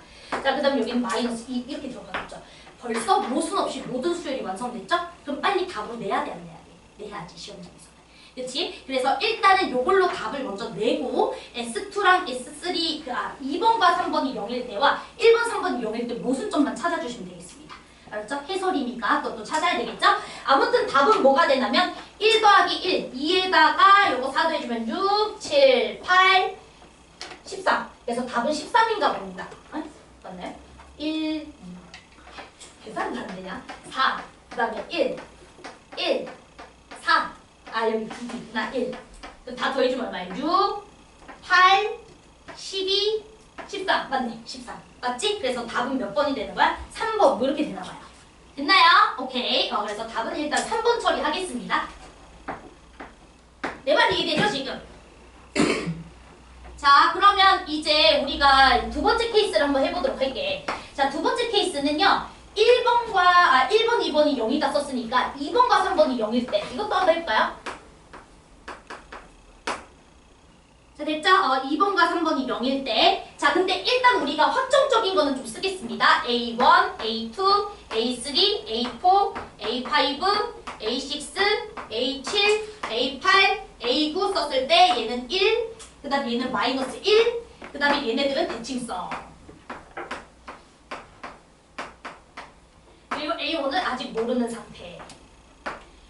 Speaker 1: 자, 그 다음에 여기는 마이너스 2 이렇게 들어가겠죠. 벌써 모순 없이 모든 수열이 완성됐죠? 그럼 빨리 답으로 내야 돼, 안 내야 돼? 내야지, 시험장에서. 그치? 그래서 일단은 요걸로 답을 먼저 내고 S2랑 S3, 2번과 3번이 0일 때와 1번, 3번이 0일 때 모순점만 찾아주시면 되겠습니다. 알았죠? 해설이니까 그것도 찾아야 되겠죠? 아무튼 답은 뭐가 되냐면 1 더하기 1, 2에다가 요거 4 더해주면 6, 7, 8, 13. 그래서 답은 13인가 봅니다. 어? 맞나요? 1, 계산이 안 되냐? 4, 그 다음에 1, 4. 여기 9도 있구나. 1. 다 더해주면 얼마예요? 6, 8, 12, 13. 맞네. 13. 맞지? 그래서 답은 몇 번이 되는 거야? 3번. 뭐 이렇게 되나 봐요. 됐나요? 오케이. 그래서 답은 일단 3번 처리하겠습니다. 내 말 이해되죠, 지금? 자, 그러면 이제 우리가 두 번째 케이스를 한번 해보도록 할게. 자, 두 번째 케이스는요. 1번, 2번이 0이다 썼으니까 2번과 3번이 0일 때 이것도 한번 해볼까요? 자, 됐죠? 2번과 3번이 0일 때. 자, 근데 일단 우리가 확정적인 거는 좀 쓰겠습니다. A1, A2, A3, A4, A5, A6, A7, A8, A9 썼을 때 얘는 1, 그 다음 얘는 마이너스 1, 그 다음에 얘네들은 대칭성. 그리고 A1은 아직 모르는 상태.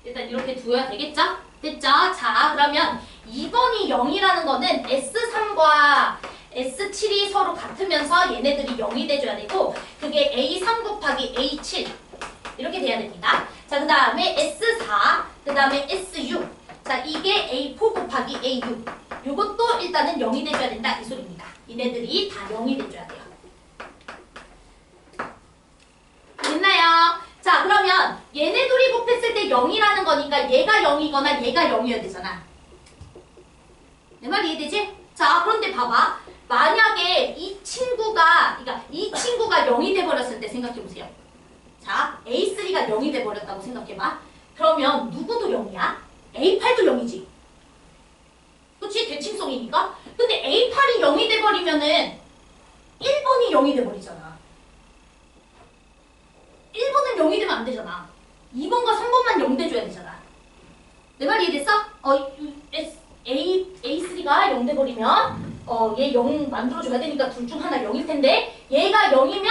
Speaker 1: 일단 이렇게 두어야 되겠죠? 됐죠? 자, 그러면 2번이 0이라는 거는 S3과 S7이 서로 같으면서 얘네들이 0이 돼줘야 되고 그게 A3 곱하기 A7 이렇게 돼야 됩니다. 자, 그 다음에 S4, 그 다음에 S6. 자, 이게 A4 곱하기 A6. 요것도 일단은 0이 돼줘야 된다 이 소리입니다. 얘네들이 다 0이 돼줘야 돼요. 됐나요? 자, 그러면 얘네 둘이 곱했을 때 0이라는 거니까 얘가 0이거나 얘가 0이어야 되잖아. 내 말 이해되지? 자, 그런데 봐봐. 만약에 이 친구가 0이 돼버렸을 때 생각해보세요. 자, A3가 0이 돼버렸다고 생각해봐. 그러면 누구도 0이야? A8도 0이지. 그치? 대칭성이니까. 근데 A8이 0이 돼버리면은 1번이 0이 돼버리잖아. 1번은 0이 되면 안 되잖아. 2번과 3번만 0 돼줘야 되잖아. 내 말 이해됐어? A3가 0 돼버리면 얘 0 만들어줘야 되니까 둘 중 하나 0일 텐데 얘가 0이면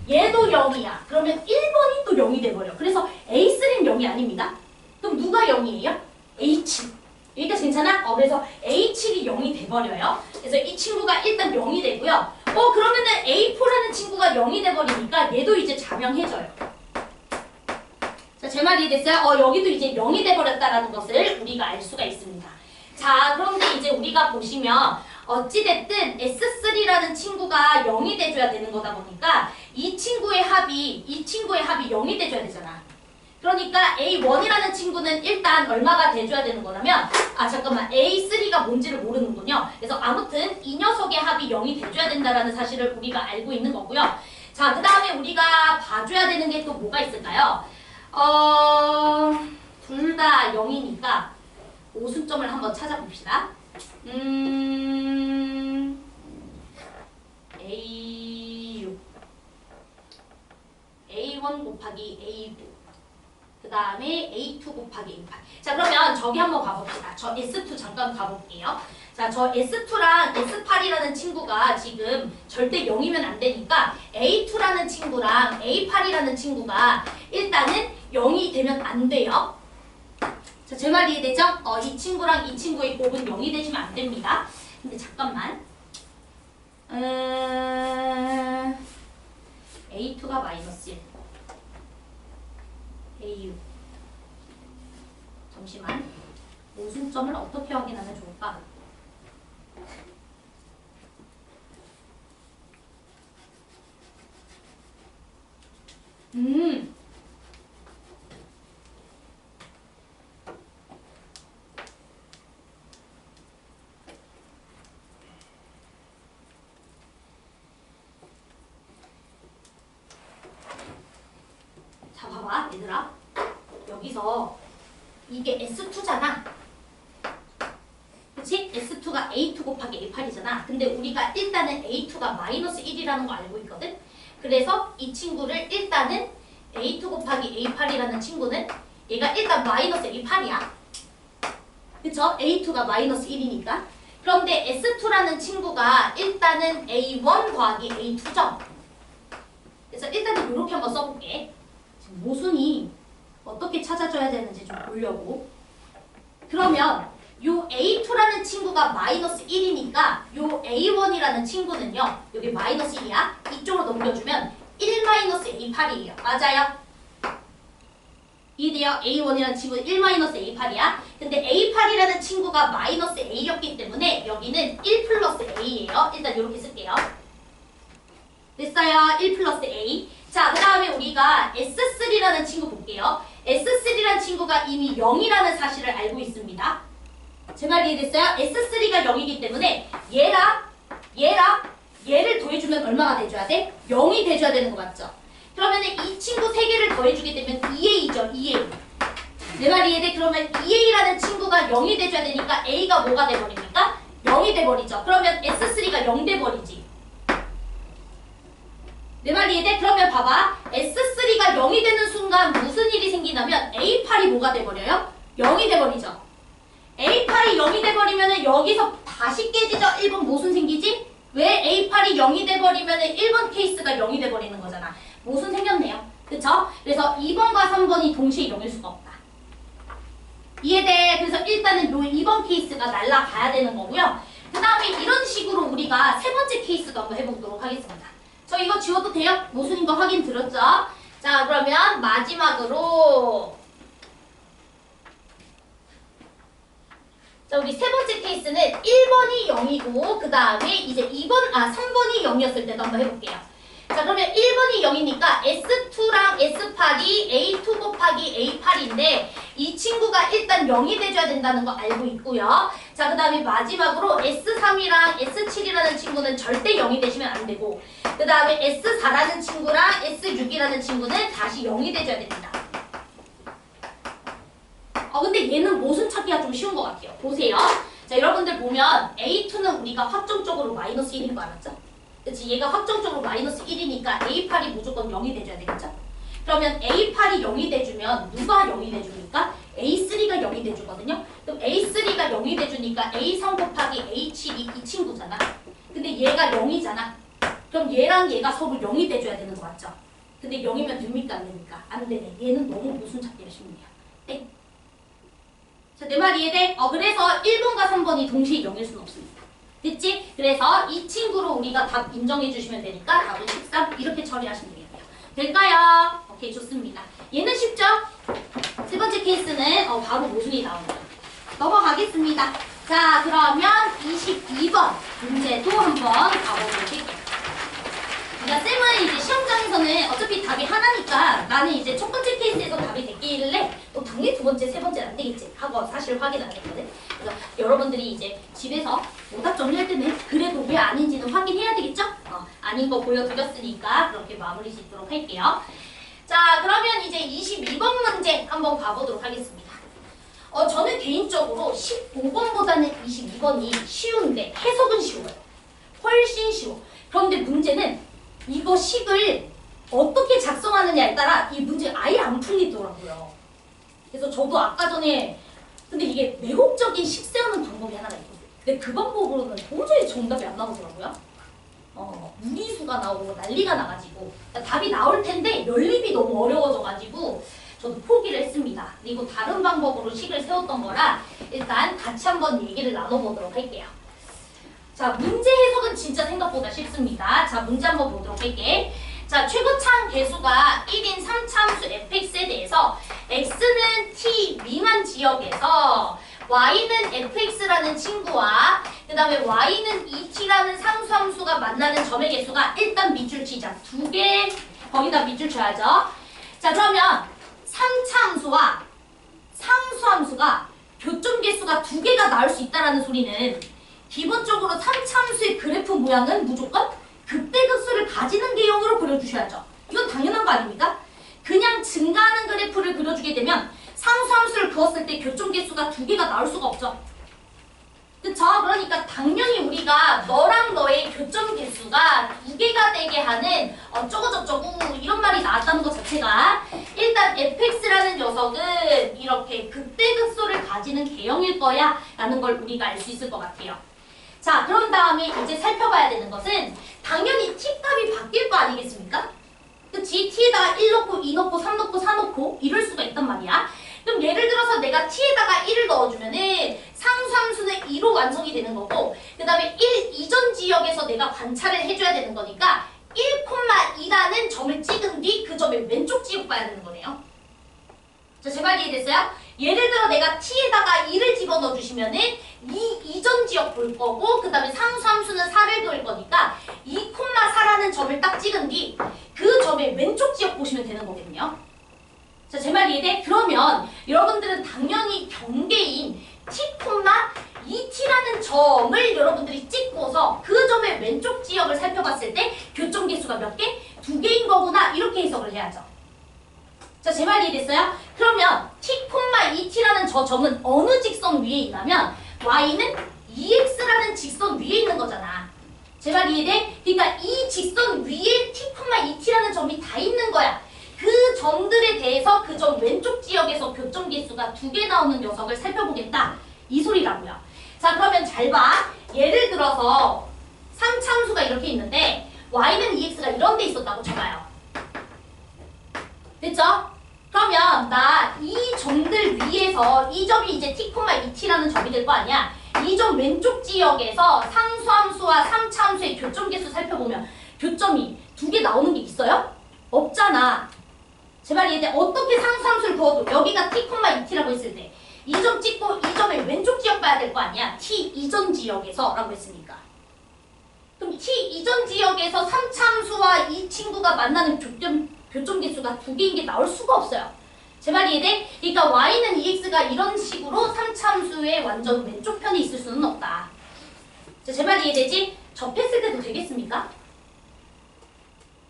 Speaker 1: 얘도 0이야. 그러면 1번이 또 0이 돼버려. 그래서 A3는 0이 아닙니다. 그럼 누가 0이에요? A7. 여기까지 괜찮아? 그래서 A7이 0이 돼버려요. 그래서 이 친구가 일단 0이 되고요. 그러면은 A4라는 친구가 0이 돼버리니까 얘도 이제 자명해져요. 자, 제 말 이해됐어요? 여기도 이제 0이 돼버렸다라는 것을 우리가 알 수가 있습니다. 자, 그런데 이제 우리가 보시면 어찌됐든 S3라는 친구가 0이 돼줘야 되는 거다 보니까 이 친구의 합이 0이 돼줘야 되잖아. 그러니까 A1이라는 친구는 일단 얼마가 돼줘야 되는 거냐면 잠깐만 A3가 뭔지를 모르는군요. 그래서 아무튼 이 녀석의 합이 0이 돼줘야 된다라는 사실을 우리가 알고 있는 거고요. 자, 그 다음에 우리가 봐줘야 되는 게 또 뭐가 있을까요? 둘 다 0이니까 오순점을 한번 찾아봅시다. A6 A1 곱하기 A9 그 다음에 A2 곱하기 A8. 자, 그러면 저기 한번 가봅시다. 저 S2 잠깐 가볼게요. 자, 저 S2랑 S8이라는 친구가 지금 절대 0이면 안 되니까 A2라는 친구랑 A8이라는 친구가 일단은 0이 되면 안 돼요. 자, 제 말 이해되죠? 이 친구랑 이 친구의 곱은 0이 되시면 안 됩니다. 근데 잠깐만. A2가 마이너스 1. A6. 잠시만. 모순점을 어떻게 확인하면 좋을까? 자, 봐봐, 얘들아. 여기서 이게 S2잖아. 그치? S2가 A2 곱하기 A8이잖아. 근데 우리가 일단은 A2가 마이너스 1이라는 거 알고 있거든? 그래서 이 친구를 일단은 A2 곱하기 A8이라는 친구는 얘가 일단 마이너스 A8이야. 그쵸? A2가 마이너스 1이니까. 그런데 S2라는 친구가 일단은 A1 더하기 A2죠. 그래서 일단은 이렇게 한번 써볼게. 지금 모순이 어떻게 찾아줘야 되는지 좀 보려고. 그러면 요 A2라는 친구가 마이너스 1이니까 요 A1이라는 친구는요. 여기 마이너스 1이야. 이쪽으로 넘겨주면 1 마이너스 A8이에요. 맞아요? 이해돼요? A1이라는 친구는 1 마이너스 A8이야. 근데 A8이라는 친구가 마이너스 A였기 때문에 여기는 1 플러스 A예요. 일단 이렇게 쓸게요. 됐어요? 1 플러스 A. 자, 그 다음에 우리가 S3라는 친구 볼게요. S3라는 친구가 이미 0이라는 사실을 알고 있습니다. 제 말 이해됐어요? S3가 0이기 때문에 얘를 더해주면 얼마가 돼줘야 돼? 0이 돼줘야 되는 거 맞죠? 그러면 이 친구 3개를 더해주게 되면 2A죠, 2A. 내 말 이해돼? 그러면 2A라는 친구가 0이 돼줘야 되니까 A가 뭐가 돼버립니까? 0이 돼버리죠. 그러면 S3가 0 돼버리지. 내 말 이해돼? 그러면 봐봐. S3가 0이 되는 순간 무슨 일이 생기냐면 A8이 뭐가 돼버려요? 0이 돼버리죠. A8이 0이 돼버리면 여기서 다시 깨지죠? 1번 모순 생기지? 왜 A8이 0이 돼버리면 1번 케이스가 0이 돼버리는 거잖아. 모순 생겼네요. 그쵸? 그래서 2번과 3번이 동시에 0일 수가 없다. 이해돼? 그래서 일단은 요 2번 케이스가 날라가야 되는 거고요. 그 다음에 이런 식으로 우리가 세 번째 케이스도 한번 해보도록 하겠습니다. 저 이거 지워도 돼요? 모순인 거 확인 들었죠? 자, 그러면 마지막으로 자, 우리 세 번째 케이스는 1번이 0이고 그 다음에 이제 3번이 0이었을 때도 한번 해볼게요. 자, 그러면 1번이 0이니까 S2랑 S8이 A2 곱하기 A8인데 이 친구가 일단 0이 돼줘야 된다는 거 알고 있고요. 자, 그 다음에 마지막으로 S3이랑 S7이라는 친구는 절대 0이 되시면 안 되고 그 다음에 S4라는 친구랑 S6이라는 친구는 다시 0이 돼줘야 됩니다. 근데 얘는 모순 찾기가 좀 쉬운 것 같아요. 보세요. 자, 여러분들 보면 A2는 우리가 확정적으로 마이너스 1인 거 알았죠? 그치? 얘가 확정적으로 마이너스 1이니까 A8이 무조건 0이 돼줘야 되겠죠? 그러면 A8이 0이 돼주면 누가 0이 돼줍니까? A3가 0이 돼주거든요? 그럼 A3가 0이 돼주니까 A3 곱하기 A7이 이 친구잖아. 근데 얘가 0이잖아. 그럼 얘랑 얘가 서로 0이 돼줘야 되는 거 맞죠? 근데 0이면 됩니까? 안 됩니까? 안 되네. 얘는 너무 모순 찾기가 쉽네요. 네. 자, 내 말 이해돼? 그래서 1번과 3번이 동시에 0일 수는 없습니다. 됐지? 그래서 이 친구로 우리가 답 인정해 주시면 되니까 답은 13 이렇게 처리하시면 되겠네요. 될까요? 오케이, 좋습니다. 얘는 쉽죠? 세 번째 케이스는 바로 모순이 나옵니다. 넘어가겠습니다. 자, 그러면 22번 문제도 한번 가보도록 할게요. 그러니까 쌤은 이제 시험장에서는 어차피 답이 하나니까 나는 이제 첫 번째 케이스에서 답이 됐길래 당연히 두 번째, 세 번째는 안 되겠지 하고 사실 확인 안 했거든. 그래서 여러분들이 이제 집에서 오답 정리할 때는 그래도 왜 아닌지는 확인해야 되겠죠? 아닌 거 보여드렸으니까 그렇게 마무리 짓도록 할게요. 자, 그러면 이제 22번 문제 한번 가보도록 하겠습니다. 저는 개인적으로 15번보다는 22번이 쉬운데 해석은 쉬워요. 훨씬 쉬워. 그런데 문제는 이거 식을 어떻게 작성하느냐에 따라 이 문제 아예 안 풀리더라고요. 그래서 저도 아까 전에 근데 이게 매혹적인 식 세우는 방법이 하나가 있거든요. 근데 그 방법으로는 도저히 정답이 안 나오더라고요. 무리수가 나오고 난리가 나가지고 답이 나올 텐데 연립이 너무 어려워져가지고 저도 포기를 했습니다. 그리고 다른 방법으로 식을 세웠던 거라 일단 같이 한번 얘기를 나눠보도록 할게요. 자, 문제 해석은 진짜 생각보다 쉽습니다. 자, 문제 한번 보도록 할게. 자, 최고차항 계수가 1인 3차함수 fx에 대해서 x는 t 미만 지역에서 y는 fx라는 친구와 그 다음에 y는 2t라는 상수함수가 만나는 점의 개수가 일단 밑줄 치자. 두 개 거기다 밑줄 쳐야죠. 자, 그러면 3차함수와 상수함수가 교점 개수가 두 개가 나올 수 있다는 소리는 기본적으로 3차함수의 그래프 모양은 무조건 극대극소를 가지는 개형으로 그려주셔야죠. 이건 당연한 거 아닙니까? 그냥 증가하는 그래프를 그려주게 되면 상수함수를 그었을 때 교점 개수가 두 개가 나올 수가 없죠. 그쵸? 그러니까 당연히 우리가 너랑 너의 교점 개수가 2개가 되게 하는 어쩌고저쩌고 이런 말이 나왔다는 것 자체가 일단 fx라는 녀석은 이렇게 극대극소를 가지는 개형일 거야 라는 걸 우리가 알 수 있을 것 같아요. 자, 그런 다음에 이제 살펴봐야 되는 것은 당연히 t 값이 바뀔 거 아니겠습니까? 그치? t에다가 1 넣고 2 넣고 3 넣고 4 넣고 이럴 수가 있단 말이야. 그럼 예를 들어서 내가 t에다가 1을 넣어주면은 상수함수는 2로 완성이 되는 거고 그 다음에 1 이전 지역에서 내가 관찰을 해줘야 되는 거니까 1,2라는 점을 찍은 뒤 그 점의 왼쪽 지역 봐야 되는 거네요. 자, 제 말 이해됐어요? 예를 들어 내가 t에다가 2를 집어넣어 주시면은 이 이전 지역 볼 거고 그 다음에 상수함수는 4를 그을 거니까 2,4라는 점을 딱 찍은 뒤 그 점의 왼쪽 지역 보시면 되는 거거든요. 자, 제 말 이해돼? 그러면 여러분들은 당연히 경계인 t,2t라는 점을 여러분들이 찍고서 그 점의 왼쪽 지역을 살펴봤을 때 교점 개수가 몇 개? 2개인 거구나 이렇게 해석을 해야죠. 자, 제 말 이해됐어요? 그러면 t,2t라는 저 점은 어느 직선 위에 있냐면 y는 2x라는 직선 위에 있는 거잖아. 제 말 이해돼? 그러니까 이 직선 위에 t,2t라는 점이 다 있는 거야. 그 점들에 대해서 그 점 왼쪽 지역에서 교점 개수가 2개 나오는 녀석을 살펴보겠다. 이 소리라고요. 자, 그러면 잘 봐. 예를 들어서 3참수가 이렇게 있는데 y는 2x가 이런 데 있었다고 쳐봐요. 됐죠? 그러면 나 이 점들 위에서 이 점이 이제 t,2t라는 점이 될 거 아니야. 이 점 왼쪽 지역에서 상수함수와 3참수의 교점 개수 살펴보면 교점이 2개 나오는 게 있어요? 없잖아. 제 말 이해돼? 어떻게 상수함수를 그어도 여기가 t,2t라고 했을 때 이 점 찍고 이 점의 왼쪽 지역 봐야 될 거 아니야. t 이전 지역에서 라고 했으니까. 그럼 t 이전 지역에서 3참수와 이 친구가 만나는 교점 개수가 2개인 게 나올 수가 없어요. 제 말 이해돼? 그러니까 y는 2x가 이런 식으로 3참수의 완전 왼쪽 편에 있을 수는 없다. 제 말 이해되지? 접했을 때도 되겠습니까?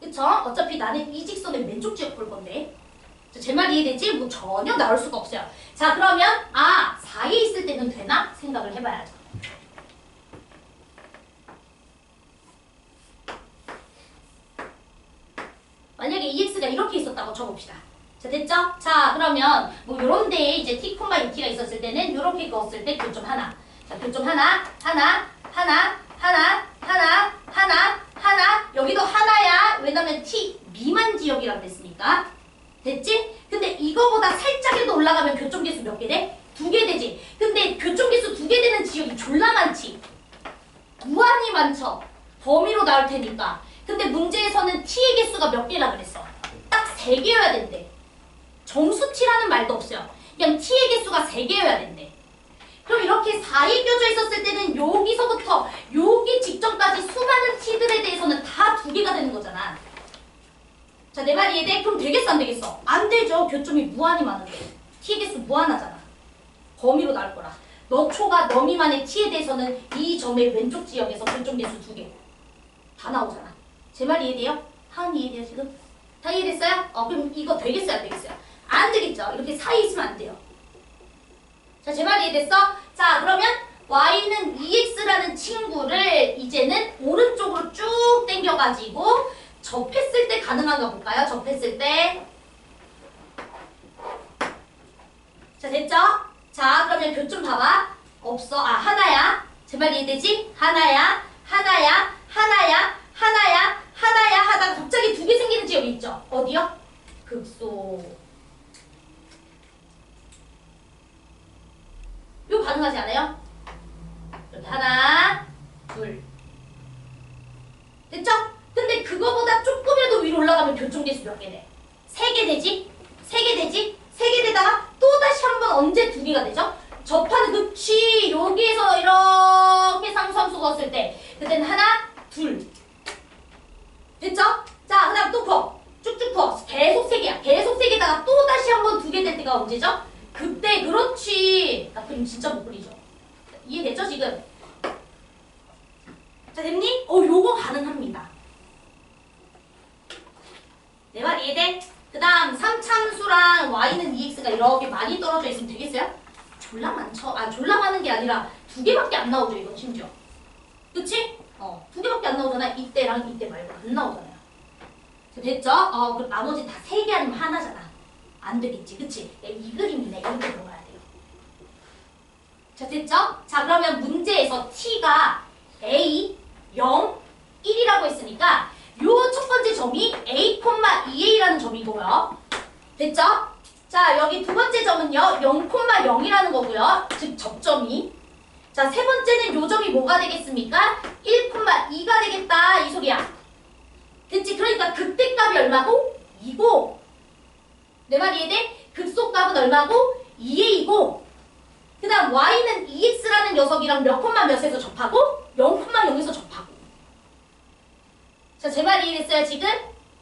Speaker 1: 그쵸? 어차피 나는 이 직선의 왼쪽 지역 볼 건데. 제 말 이해되지? 뭐 전혀 나올 수가 없어요. 자, 그러면 사이에 있을 때는 되나? 생각을 해봐야죠. 만약에 2x가 이렇게 있었다고 쳐봅시다. 자, 됐죠? 자, 그러면 뭐 요런 데에 이제 t,2t가 있었을 때는 요렇게 그었을 때 교점 하나. 자, 교점 하나, 하나, 하나, 하나, 하나, 하나, 하나. 여기도 하나야. 왜냐면 t 미만 지역이라고 했으니까. 됐지? 근데 이거보다 살짝이라도 올라가면 교점 개수 몇 개 돼? 2개 되지. 근데 교점 개수 2개 되는 지역이 졸라 많지. 무한히 많죠. 범위로 나올 테니까. 근데 문제에서는 t의 개수가 몇 개라 그랬어? 딱 3개여야 된대. 정수t라는 말도 없어요. 그냥 t의 개수가 3개여야 된대. 그럼 이렇게 사이에 껴져 있었을 때는 여기서부터 여기 직전까지 수많은 t들에 대해서는 다 2개가 되는 거잖아. 자, 내 말 이해돼? 그럼 되겠어 안 되겠어? 안 되죠. 교점이 무한히 많은데. t의 개수 무한하잖아. 범위로 나올 거라. 너 초가 너 미만의 t에 대해서는 이 점의 왼쪽 지역에서 교점 개수 2개. 다 나오잖아. 제 말 이해돼요? 하은 이해돼요 지금? 다 이해됐어요? 그럼 이거 되겠어요 안 되겠어요? 안 되겠죠. 이렇게 사이에 있으면 안 돼요. 자, 제 말 이해됐어? 자, 그러면 y는 2x라는 친구를 이제는 오른쪽으로 쭉 당겨가지고 접했을 때 가능한가 볼까요? 접했을 때. 자, 됐죠? 자, 그러면 교점 봐봐. 없어. 하나야. 제 말 이해되지? 하나야. 하나야. 하나야. 하나야. 하나야. 하다가 갑자기 2개 생기는 지역이 있죠? 어디요? 극소. 이거 가능하지 않아요? 이렇게 하나, 둘. 됐죠? 근데 그거보다 조금이라도 위로 올라가면 교점 개수 몇 개 돼? 3개 되지? 3개 되지? 3개 되다가 또다시 한 번 언제 2개가 되죠? 접하는 그치 여기에서 이렇게 상수함수 그었을 때 그때는 하나, 둘. 됐죠? 자, 그 다음 또 풀어. 쭉쭉 풀어. 계속 3개야. 계속 3개다가 또다시 한 번 2개 될 때가 언제죠? 그때. 그렇지. 나 그림 진짜 못 그리죠? 이해됐죠 지금? 자, 됐니? 요거 가능합니다. 내 말 이해돼? 그 다음 3참수랑 y는 2x가 이렇게 많이 떨어져 있으면 되겠어요? 졸라 많죠? 졸라 많은 게 아니라 두 개밖에 안 나오죠, 이건 심지어. 그치? 두 개밖에 안 나오잖아. 이때랑 이때 말고 안 나오잖아요. 자, 됐죠? 그럼 나머지 다 세 개 아니면 하나잖아. 안 되겠지, 그치? 이 그림이네. 이렇게 들어가야 돼요. 자, 됐죠? 자, 그러면 문제에서 t가 a, 0, 1이라고 했으니까 요 첫 번째 점이 a, 2a라는 점이고요. 됐죠? 자, 여기 두 번째 점은요. 0,0이라는 거고요. 즉 접점이. 자, 세 번째는 요 점이 뭐가 되겠습니까? 1,2가 되겠다 이 소리야. 됐지? 그러니까 극대 값이 얼마고? 2고 내 말 이해돼? 극소값은 얼마고? 2a이고 그 다음 y는 2x라는 녀석이랑 몇 콤마 몇에서 접하고? 0,0에서 접하고. 자, 제 말 이해됐어요 지금?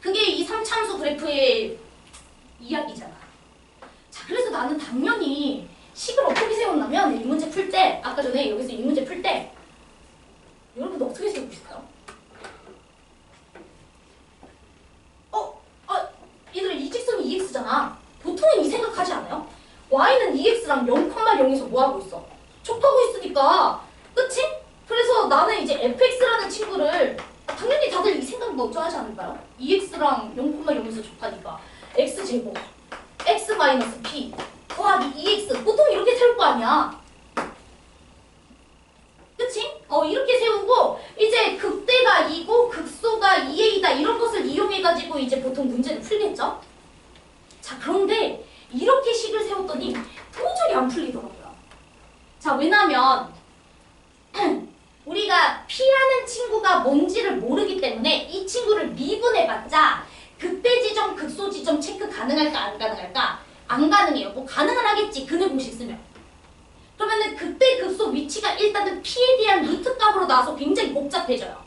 Speaker 1: 그게 이 3참수 그래프의 이야기잖아. 자, 그래서 나는 당연히 식을 어떻게 세웠냐면 이 문제 풀 때, 아까 전에 여기서 이 문제 풀 때 여러분도 어떻게 세우고 싶어요? 얘들아 이 직선이 2x잖아. 보통은 이 생각하지 않아요? y는 2x랑 0,0에서 뭐하고 있어? 접하고 있으니까. 그치? 그래서 나는 이제 fx라는 친구를 당연히 다들 이 생각 먼저 하지 않을까요? 2x랑 0,0에서 접하니까 x제곱 x-p 더하기 2x 보통 이렇게 세울 거 아니야. 그치? 이렇게 세우고 이제 극대가 2고 극소가 2a다 이런 것을 이용해가지고 이제 보통 문제를 풀겠죠? 자, 그런데 이렇게 식을 세웠더니 도저히 안 풀리더라고요. 자, 왜냐면 우리가 p라는 친구가 뭔지를 모르기 때문에 이 친구를 미분해봤자 극대 지점, 극소 지점 체크 가능할까 안 가능할까? 안 가능해요. 뭐 가능은 하겠지. 근해 공식 쓰면. 그러면은 극대 극소 위치가 일단은 p에 대한 루트 값으로 나와서 굉장히 복잡해져요.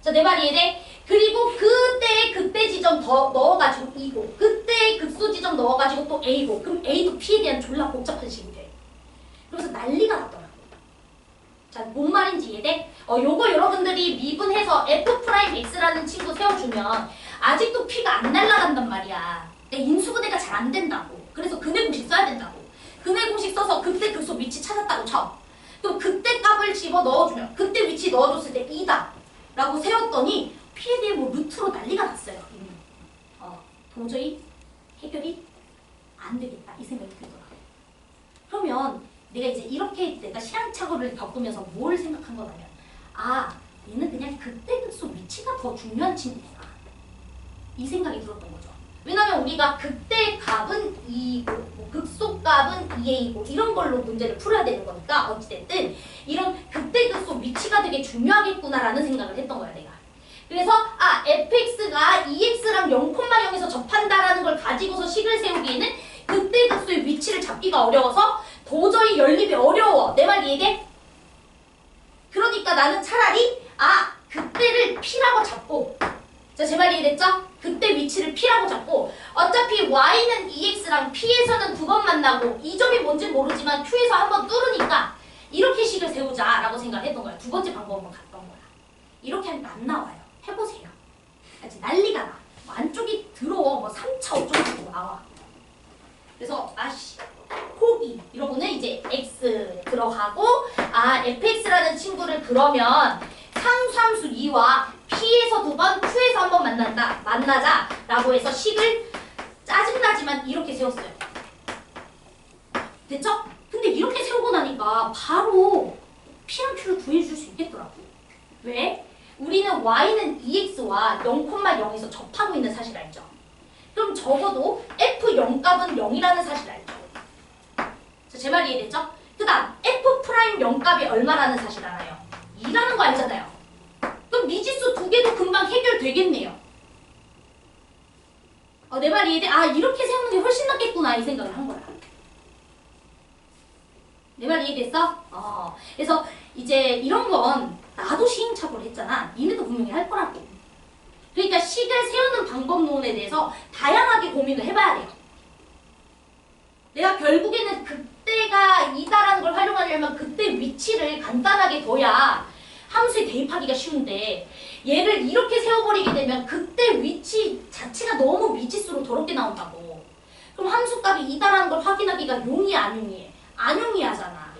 Speaker 1: 자, 내 말 이해돼? 그리고 그때의 극대 지점 더 넣어가지고 2고 그때의 극소 지점 넣어가지고 또 a고 그럼 a도 p에 대한 졸라 복잡한 식이 돼. 그래서 난리가 났더라고. 자, 뭔 말인지 이해돼? 요거 여러분들이 미분해서 f'x라는 친구 세워주면 아직도 p가 안 날아간단 말이야. 인수분해가 잘 안 된다고. 그래서 근해 공식 써야 된다고. 근해 공식 써서 그때 극소 위치 찾았다고 쳐. 그럼 그때 값을 집어 넣어주면 그때 위치 넣어줬을 때 2다 라고 세웠더니 p에 대해 뭐 루트로 난리가 났어요. 도저히 해결이 안 되겠다 이 생각이 들더라고요. 그러면 내가 이제 이렇게 내가 시행착오를 겪으면서 뭘 생각한 거냐면 얘는 그냥 그때 극소 위치가 더 중요한 친구구나 이 생각이 들었던 거죠. 왜냐면 우리가 극대 값은 2이고 뭐 극소 값은 2a이고 이런 걸로 문제를 풀어야 되는 거니까 어찌됐든 이런 극대 극소 위치가 되게 중요하겠구나라는 생각을 했던 거야 내가. 그래서 fx가 2x랑 0,0에서 접한다라는 걸 가지고서 식을 세우기에는 극대 극소의 위치를 잡기가 어려워서 도저히 연립이 어려워. 내 말 이해돼? 그러니까 나는 차라리 극대를 p라고 잡고 자, 제 말 이해됐죠? 그때 위치를 p라고 잡고 어차피 y는 2x랑 p에서는 두 번 만나고 이 점이 뭔지 모르지만 q에서 한 번 뚫으니까 이렇게 식을 세우자라고 생각했던 거야. 두 번째 방법으로 갔던 거야. 이렇게 하니까 안 나와요. 해보세요. 알지? 난리가 나. 안쪽이 더러워. 뭐 3차 5점 나와. 그래서 포기 이러고는 이제 x 들어가고 fx라는 친구를 그러면 상수함수 2와 p에서 두 번, q에서 한 번 만나자 라고 해서 식을 짜증나지만 이렇게 세웠어요. 됐죠? 근데 이렇게 세우고 나니까 바로 p랑 q를 구해줄 수 있겠더라고. 왜? 우리는 y는 2x와 0,0에서 접하고 있는 사실 알죠? 그럼 적어도 f0 값은 0이라는 사실 알죠? 자, 제 말 이해됐죠? 그 다음 f'0 값이 얼마라는 사실 알아요? 2라는 거 알잖아요. 그럼 미지수 두 개도 금방 해결되겠네요. 내 말 이해돼? 이렇게 세우는 게 훨씬 낫겠구나 이 생각을 한 거야. 내 말 이해됐어? 그래서 이제 이런 건 나도 시행착오를 했잖아. 니네도 분명히 할 거라고. 그러니까 식을 세우는 방법론에 대해서 다양하게 고민을 해봐야 돼요. 내가 결국에는 그때가 2다라는 걸 활용하려면 그때 위치를 간단하게 둬야 함수에 대입하기가 쉬운데 얘를 이렇게 세워버리게 되면 그때 위치 자체가 너무 미지수로 더럽게 나온다고. 그럼 함수값이 2다라는 걸 확인하기가 용이해 안 용이해? 안 용이하잖아.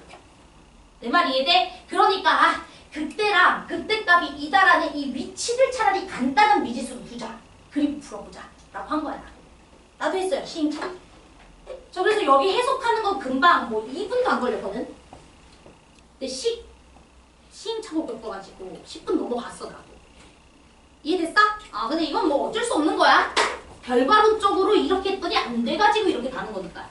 Speaker 1: 내 말 이해돼? 그러니까 그때랑 그때 값이 이다라는 이 위치를 차라리 간단한 미지수로 두자. 그리고 풀어보자 라고 한 거야. 나도 했어요. 시행착오. 저 그래서 여기 해석하는 건 금방 뭐 2분도 안 걸렸거든. 근데 시행착오 겪어가지고 10분 넘어갔어 나도. 이해됐어? 아 근데 이건 뭐 어쩔 수 없는 거야. 결과론적으로 이렇게 했더니 안 돼가지고 이렇게 가는 거니까.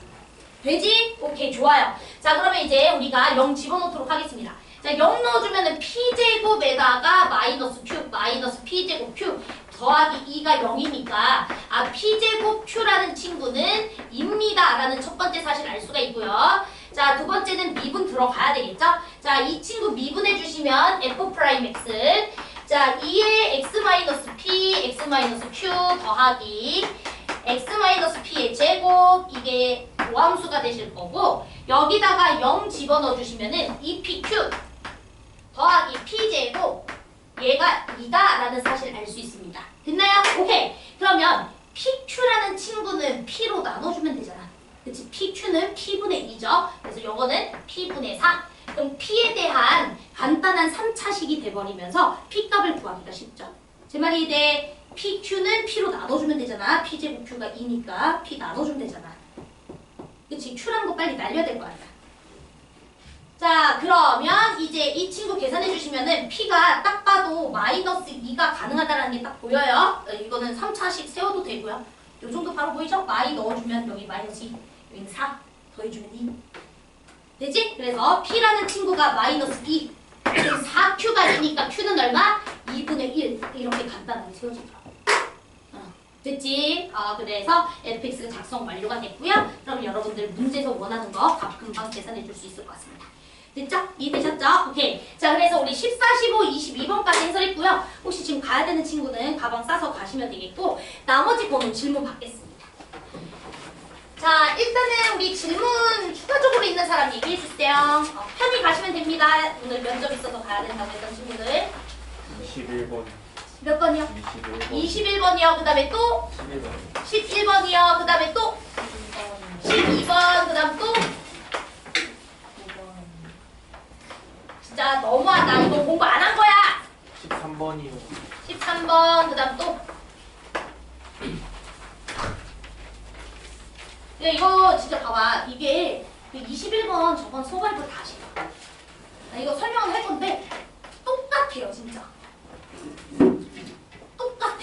Speaker 1: 되지? 오케이 좋아요. 자 그러면 이제 우리가 0 집어넣도록 하겠습니다. 자 0 넣어주면은 p제곱에다가 마이너스 q 마이너스 p제곱 q 더하기 2가 0이니까 아 p제곱 q라는 친구는 입니다 라는 첫 번째 사실 알 수가 있고요. 자 두 번째는 미분 들어가야 되겠죠? 자 이 친구 미분해 주시면 f'(x) 자 2의 x-p x-q 더하기 x-p의 제곱 이게 모함수가 되실 거고 여기다가 0 집어넣어 주시면은 2pq 더하기 p제곱 얘가 2다 라는 사실을 알 수 있습니다. 됐나요? 오케이. 그러면 pq라는 친구는 p로 나눠주면 되잖아. 그치? pq는 p분의 2죠. 그래서 요거는 p분의 4. 그럼 p에 대한 간단한 3차식이 돼버리면서 p값을 구하기가 쉽죠. 제 말이 이제 pq는 p로 나눠주면 되잖아. p제곱 q가 2니까 p 나눠주면 되잖아. 그치? q라는 거 빨리 날려야 될 거 아니야. 자 그러면 이제 이 친구 계산해 주시면은 p가 딱 봐도 마이너스 2가 가능하다는 게 딱 보여요. 이거는 3차식 세워도 되고요. 요 정도 바로 보이죠? 마이 넣어주면 여기 마이너스 2, 여기 4 더해주면 2 되지? 그래서 p라는 친구가 마이너스 2 4q가 되니까 q는 얼마? 2분의 1 이렇게 간단하게 세워지더라고. 됐지? 그래서 fx가 작성 완료가 됐고요. 그럼 여러분들 문제에서 원하는 거 값 금방 계산해 줄 수 있을 것 같습니다. 됐죠? 이해되셨죠? 오케이. 자, 그래서 우리 14, 15, 22번까지 해설했고요. 혹시 지금 가야 되는 친구는 가방 싸서 가시면 되겠고 나머지 거는 질문 받겠습니다. 자, 일단은 우리 질문 추가적으로 있는 사람 얘기해 주세요. 편히 가시면 됩니다. 오늘 면접 있어서 가야 된다고 했던 친구들.
Speaker 2: 21번.
Speaker 1: 몇 번이요?
Speaker 2: 21번.
Speaker 1: 21번이요. 그 다음에 또
Speaker 2: 11번.
Speaker 1: 11번이요. 그 다음에 또 12번. 그 다음 또 진짜 너무하다. 이거 공부 안 한 거야.
Speaker 2: 13번이요.
Speaker 1: 13번. 그 다음 또 야, 이거 진짜 봐봐. 이게 21번 저번 소발부 다시 봐. 나 이거 설명을 할 건데 똑같아요 진짜. 똑같아.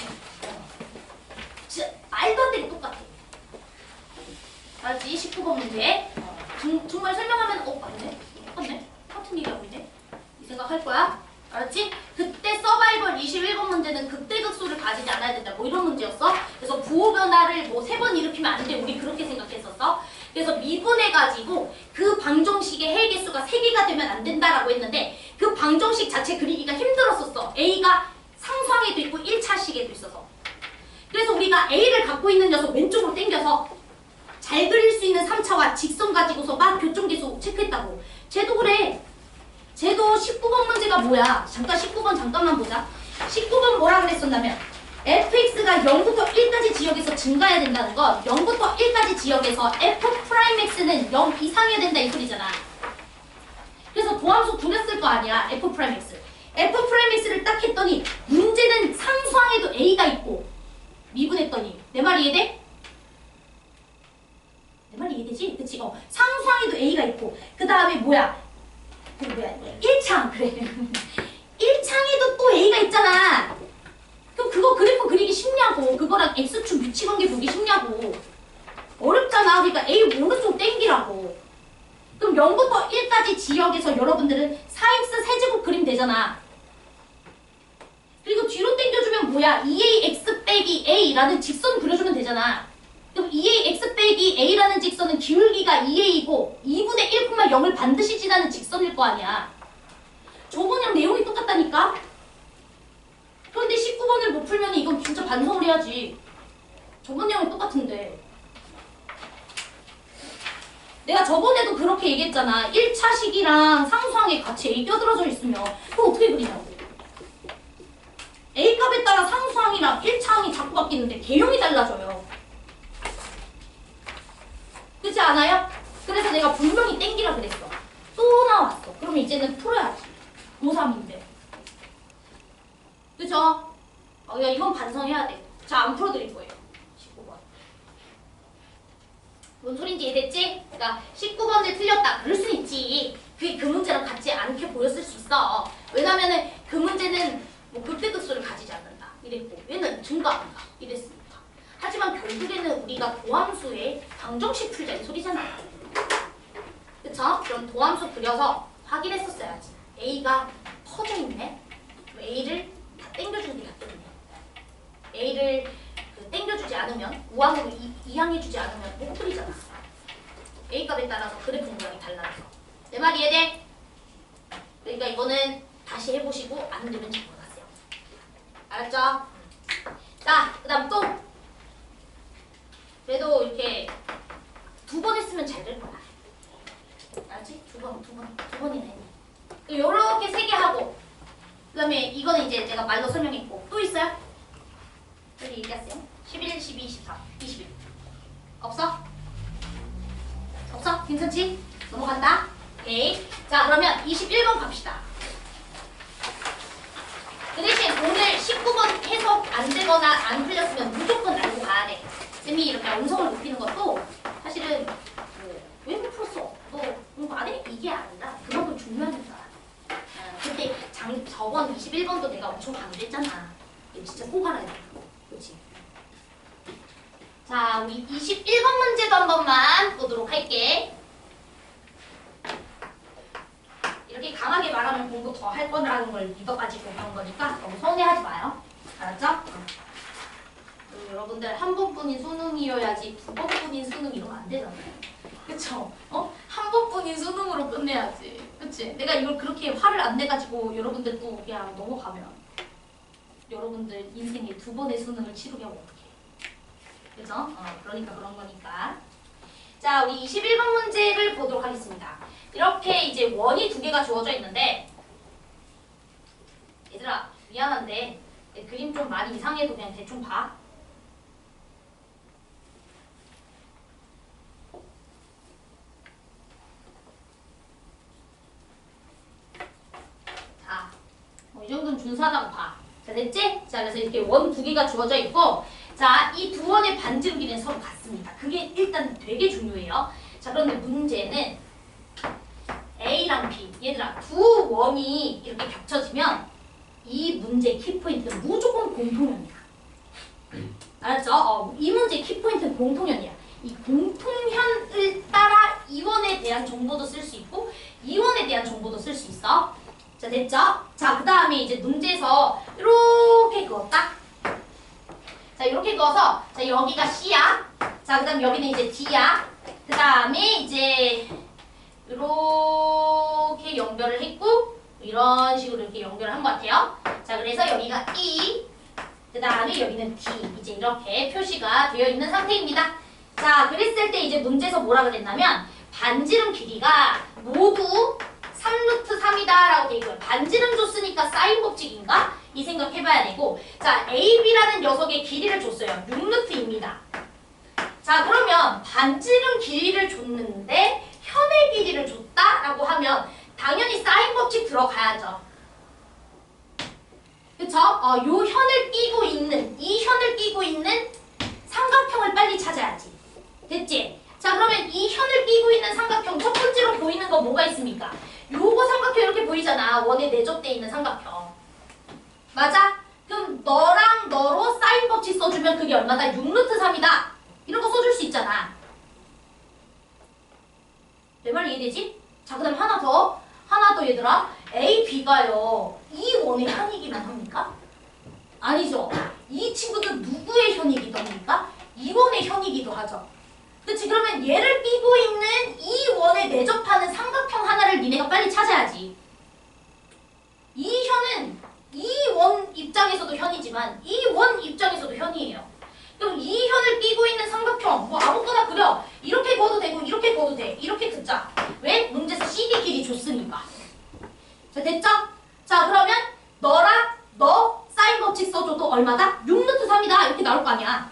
Speaker 1: 진짜 말도 안 되게 똑같아. 알았지? 19번 문제. 정말 설명하면 맞네? 똑같네? 같은 얘기하고 있네? 이 생각할 거야? 알았지? 그때 서바이벌 21번 문제는 극대극소를 가지지 않아야 된다. 뭐 이런 문제였어. 그래서 부호 변화를 뭐 3번 일으키면 안 돼. 우리 그렇게 생각했었어. 그래서 미분해가지고 그 방정식의 해개수가 3개가 되면 안 된다라고 했는데 그 방정식 자체 그리기가 힘들었었어. A가 상수항에도 있고 1차식에도 있어서. 그래서 우리가 A를 갖고 있는 녀석 왼쪽으로 당겨서 잘 그릴 수 있는 3차와 직선 가지고서 막 교정계수 체크했다고. 쟤도 그래. 쟤도 19번 문제가 뭐야? 잠깐 19번 잠깐만 보자. 19번 뭐라 그랬었냐면 fx가 0부터 1까지 지역에서 증가해야 된다는 건 0부터 1까지 지역에서 f'x는 0 이상이어야 된다 이 소리잖아. 그래서 도함수 구렸을 거 아니야. f'x. f'x를 딱 했더니 문제는 상수항에도 a가 있고 미분했더니 내 말 이해돼? 내 말 이해되지? 그치? 상수항에도 a가 있고 그 다음에 뭐야? 1창 그래. 1창에도 또 A가 있잖아. 그럼 그거 그래프 그리기 쉽냐고. 그거랑 X축 위치관계 보기 쉽냐고. 어렵잖아. 그러니까 A 오른쪽 땡기라고. 그럼 0부터 1까지 지역에서 여러분들은 4x 세제곱 그리면 되잖아. 그리고 뒤로 땡겨주면 뭐야? 2ax 빼기 a라는 직선 그려주면 되잖아. 그럼 2ax 빼기 a라는 직선은 기울기가 2a이고 2분의 1,0을 반드시 지나는 직선일 거 아니야. 저번이랑 내용이 똑같다니까? 그런데 19번을 못 풀면 이건 진짜 반성을 해야지. 저번 내용이 똑같은데. 내가 저번에도 그렇게 얘기했잖아. 1차식이랑 상수항에 같이 A 껴들어져 있으면 그거 어떻게 그리냐고. A값에 따라 상수항이랑 1차항이 자꾸 바뀌는데 개형이 달라져요. 그렇지 않아요? 그래서 내가 분명히 땡기라 그랬어. 또 나왔어. 그럼 이제는 풀어야지. 고3인데. 그죠? 야, 이건 반성해야 돼. 자, 안 풀어드릴 거예요. 19번. 뭔 소린지 이해됐지? 그러니까 19번째 틀렸다. 그럴 순 있지. 그게 그 문제랑 같지 않게 보였을 수 있어. 왜냐면은 그 문제는 뭐 극대극소를 가지지 않는다. 이랬고 얘는 증가한다. 이랬으니까. 하지만 결국에는 우리가 도함수의 방정식 풀자 이 소리잖아. 그쵸? 그럼 도함수 그려서 확인했었어야지. A가 퍼져 있네. A를 다 땡겨주는 게 낫겠네. A를 땡겨주지 않으면 우항으로 이항해주지 않으면 못 그리잖아. A 값에 따라서 그래프 모양이 달라서. 내 말 이해돼? 그러니까 이거는 다시 해보시고 안 되면 잡고 가세요. 알았죠? 자, 그 다음 또 그래도 이렇게 2번 했으면 잘 될 거야. 알지? 두 번이네. 요렇게 3개 하고 그 다음에 이거는 이제 내가 말로 설명했고 또 있어요? 여기 얘기하세요. 11, 12, 24, 21 없어? 없어? 괜찮지? 넘어간다. 오케이. 자, 그러면 21번 갑시다. 그 대신 오늘 19번 해석 안 되거나 안 풀렸으면 무조건 알고 가야 돼. 쌤이 이렇게 음성을 높이는 것도 사실은 왜 못 풀었어? 너 공부 안 해? 이게 아니라 그만큼 중요한 줄 알아. 그때 저번 21번도 내가 엄청 강조했잖아. 이거 진짜 꼭 알아야 돼. 그렇지? 자, 우리 21번 문제도 한 번만 보도록 할게. 이렇게 강하게 말하면 공부 더 할 거라는 걸 믿어가지고 그런 거니까 너무 서운해하지 마요. 알았죠? 여러분들 한 번뿐인 수능이어야지 2번뿐인 수능 이러면 안 되잖아요. 그쵸? 한 번뿐인 수능으로 끝내야지. 그치? 내가 이걸 그렇게 화를 안 내가지고 여러분들 또 그냥 넘어가면 여러분들 인생에 2번의 수능을 치르게 하면 어떡해. 그죠? 그러니까 그런 거니까. 자, 우리 21번 문제를 보도록 하겠습니다. 이렇게 이제 원이 2개가 주어져 있는데 얘들아 미안한데 내 그림 좀 많이 이상해도 그냥 대충 봐. 자, 이 정도는 준수하다고 봐. 자, 됐지? 자, 그래서 이렇게 원 2개가 주어져 있고 자, 이 두 원의 반지름 길이는 서로 같습니다. 그게 일단 되게 중요해요. 자, 그런데 문제는 A랑 B, 얘들아 두 원이 이렇게 겹쳐지면 이 문제의 키포인트는 무조건 공통연이야. 알았죠? 이 문제의 키포인트는 공통연이야. 이 공통연을 따라 이 원에 대한 정보도 쓸 수 있고 이 원에 대한 정보도 쓸 수 있어. 자, 됐죠? 자, 그 다음에 이제 문제에서 이렇게 그었다. 자, 이렇게 그어서 자, 여기가 C야. 자, 그 다음 여기는 이제 D야. 그 다음에 이제 이렇게 연결을 했고 이런 식으로 이렇게 연결을 한 것 같아요. 자, 그래서 여기가 E, 그 다음에 여기는 D 이제 이렇게 표시가 되어 있는 상태입니다. 자, 그랬을 때 이제 문제에서 뭐라 그랬냐면 반지름 길이가 모두 3루트3이다 라고 돼 있고요. 반지름 줬으니까 사인 법칙인가? 이 생각 해봐야 되고 자, AB라는 녀석의 길이를 줬어요. 6루트입니다. 자, 그러면 반지름 길이를 줬는데 현의 길이를 줬다라고 하면 당연히 사인 법칙 들어가야죠. 그쵸? 요 현을 끼고 있는 이 현을 끼고 있는 삼각형을 빨리 찾아야지. 됐지? 자, 그러면 이 현을 끼고 있는 삼각형 첫 번째로 보이는 거 뭐가 있습니까? 요거 삼각형 이렇게 보이잖아. 원에 내접돼 있는 삼각형. 맞아? 그럼 너랑 너로 사인 법칙 써주면 그게 얼마다? 6루트3이다. 이런 거 써줄 수 있잖아. 내 말 이해되지? 자, 그 다음 하나 더 얘들아. A, B가요 이 원의 현이기만 합니까? 아니죠. 이 친구는 누구의 현이기도 합니까? 이 원의 현이기도 하죠. 그치? 그러면 얘를 끼고 있는 이 원에 내접하는 삼각형 하나를 니네가 빨리 찾아야지. 이 현은 이 원 입장에서도 현이지만 이 원 입장에서도 현이에요. 그럼 이 현을 끼고 있는 삼각형 뭐 아무거나 그려. 이렇게 그어도 되고 이렇게 그어도 돼. 이렇게 긋자. 왜? 문제에서 CD 길이 줬으니까. 자, 됐죠? 자, 그러면 너랑 너 사인 법칙 써줘도 얼마다? 6루트3이다. 이렇게 나올 거 아니야.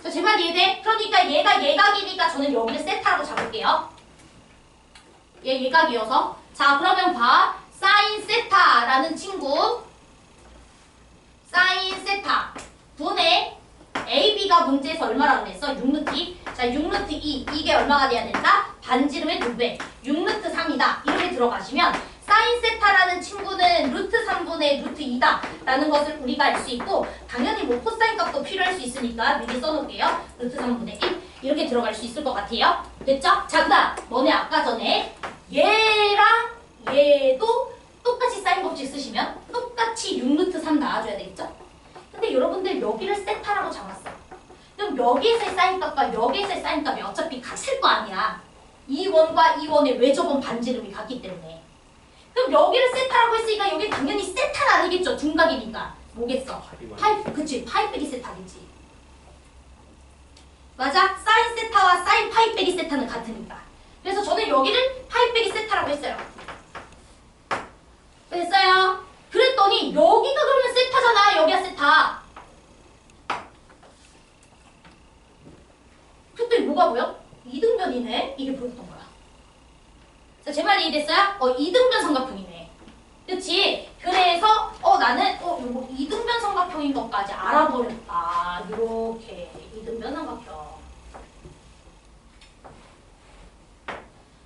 Speaker 1: 자, 제 말 이해돼? 그러니까 얘가 길이니까 저는 여기를 세타라고 잡을게요. 얘 예각이어서. 자, 그러면 봐. 사인 세타라는 친구. 사인 세타 분의 AB가 문제에서 얼마라고 그랬어? 6루트 2. 자, 6루트 2. 이게 얼마가 돼야 된다? 반지름의 2배. 6루트 3이다. 이렇게 들어가시면 사인 세타라는 친구는 루트 3분의 루트 2다 라는 것을 우리가 알 수 있고, 당연히 뭐 코사인 값도 필요할 수 있으니까 미리 써놓을게요. 루트 3분의 1 이렇게 들어갈 수 있을 것 같아요. 됐죠? 자, 그다음 너네 아까 전에 얘랑 얘도 똑같이 사인 법칙 쓰시면 똑같이 6루트 3 나와줘야 되겠죠? 근데 여러분들 여기를 세타라고 잡았어. 그럼 여기에서의 사인값과 여기에서의 사인값이 어차피 같을 거 아니야. 이 원과 이 원의 외접원 반지름이 같기 때문에. 그럼 여기를 세타라고 했으니까 여기 당연히 세타는 아니겠죠. 둔각이니까. 뭐겠어? 파이, 그치. 파이 빼기 세타겠지. 맞아? 사인 세타와 사인 파이 빼기 세타는 같으니까. 그래서 저는 여기를 파이 빼기 세타라고 했어요. 됐어요? 그랬더니 여기가 그러면 세타잖아. 여기가 세타. 그랬더니 뭐가 보여? 이등변이네. 이게 보였던 거야. 자, 제 말 이해됐어요? 이등변 삼각형이네. 그치? 그래서 나는 요거 이등변 삼각형인 것까지 알아버렸다. 이렇게 이등변 삼각형.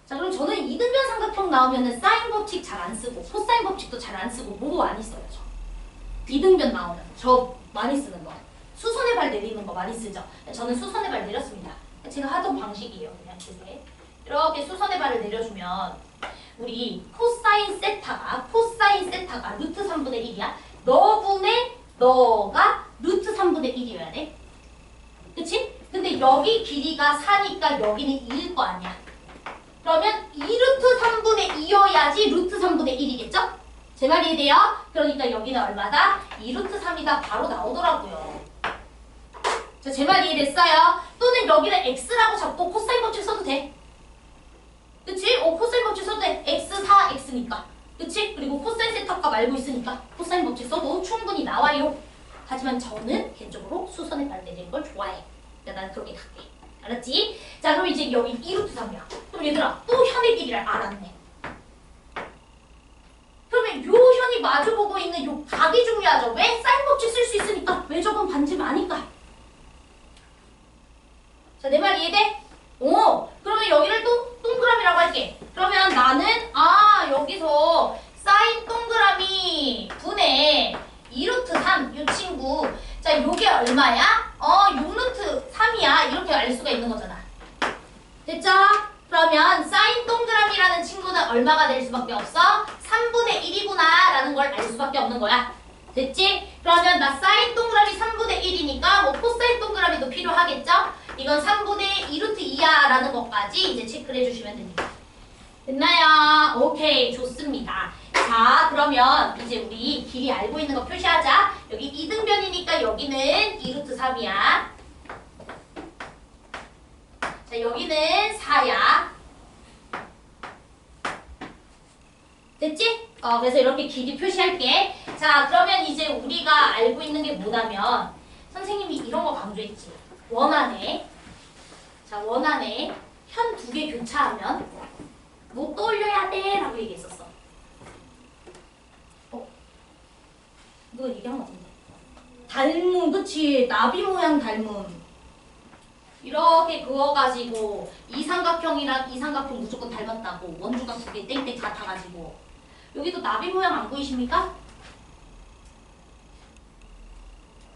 Speaker 1: 자, 그럼 저는 이등변 삼각형 나오면은 사인 법칙 잘 안 쓰고 코사인 법칙도 잘 안 쓰고 뭐 많이 써요. 저 이등변 나오면 저 많이 쓰는 거. 수선의 발 내리는 거 많이 쓰죠. 저는 수선의 발 내렸습니다. 제가 하던 방식이에요. 그냥 그게 이렇게 수선의 발을 내려주면 우리 코사인 세타가 루트 3분의 1이야. 너분의 너가 루트 3분의 1이어야 돼. 그치? 근데 여기 길이가 4니까 여기는 2일 거 아니야. 그러면 2루트 3분의 2여야지 루트 3분의 1이겠죠? 제 말이 이해돼요? 그러니까 여기는 얼마다? 2루트 3이다 바로 나오더라고요. 자, 제 말 이해됐어요? 또는 여기를 x라고 잡고 코사인 법칙 써도 돼. 그치? 코사인 법칙 써도 돼. x4, x니까. 그치? 그리고 코사인 세타값 알고 있으니까 코사인 법칙 써도 충분히 나와요. 하지만 저는 개인적으로 수선의 발 내리는 걸 좋아해. 그러니까 난 그렇게 갈게. 알았지? 자, 그럼 이제 여기 2루트 3이야. 그럼 얘들아, 또 현의 길이를 알았네. 그러면 요 현이 마주보고 있는 요 각이 중요하죠. 왜? 사인 법칙 쓸 수 있으니까. 외접은 반지름 아니까. 자, 내 말 이해돼? 그러면 여기를 또 동그라미라고 할게. 그러면 나는 여기서 사인 동그라미 분의 2루트 3 이 친구. 자, 요게 얼마야? 6루트 3이야. 이렇게 알 수가 있는 거잖아. 됐죠? 그러면 사인 동그라미라는 친구는 얼마가 될 수밖에 없어? 3분의 1이구나 라는 걸 알 수밖에 없는 거야. 됐지? 그러면 나 사인 동그라미 3분의 1이니까 뭐 코사인 동그라미도 필요하겠죠? 이건 3분의 2루트 2야 라는 것까지 이제 체크를 해주시면 됩니다. 됐나요? 오케이, 좋습니다. 자, 그러면 이제 우리 길이 알고 있는 거 표시하자. 여기 이등변이니까 여기는 2루트 3이야. 자, 여기는 4야. 됐지? 그래서 이렇게 길이 표시할게. 자, 그러면 이제 우리가 알고 있는 게 뭐냐면 선생님이 이런 거 강조했지. 원안에 현 2개 교차하면 뭐 떠올려야 돼? 라고 얘기했었어. 이거 얘기한 거 같은데. 닮음, 그치? 나비 모양 닮음. 이렇게 그어가지고 이 삼각형이랑 이 삼각형 무조건 닮았다고 원주각 2개 땡땡 같아가지고 여기도 나비 모양 안 보이십니까?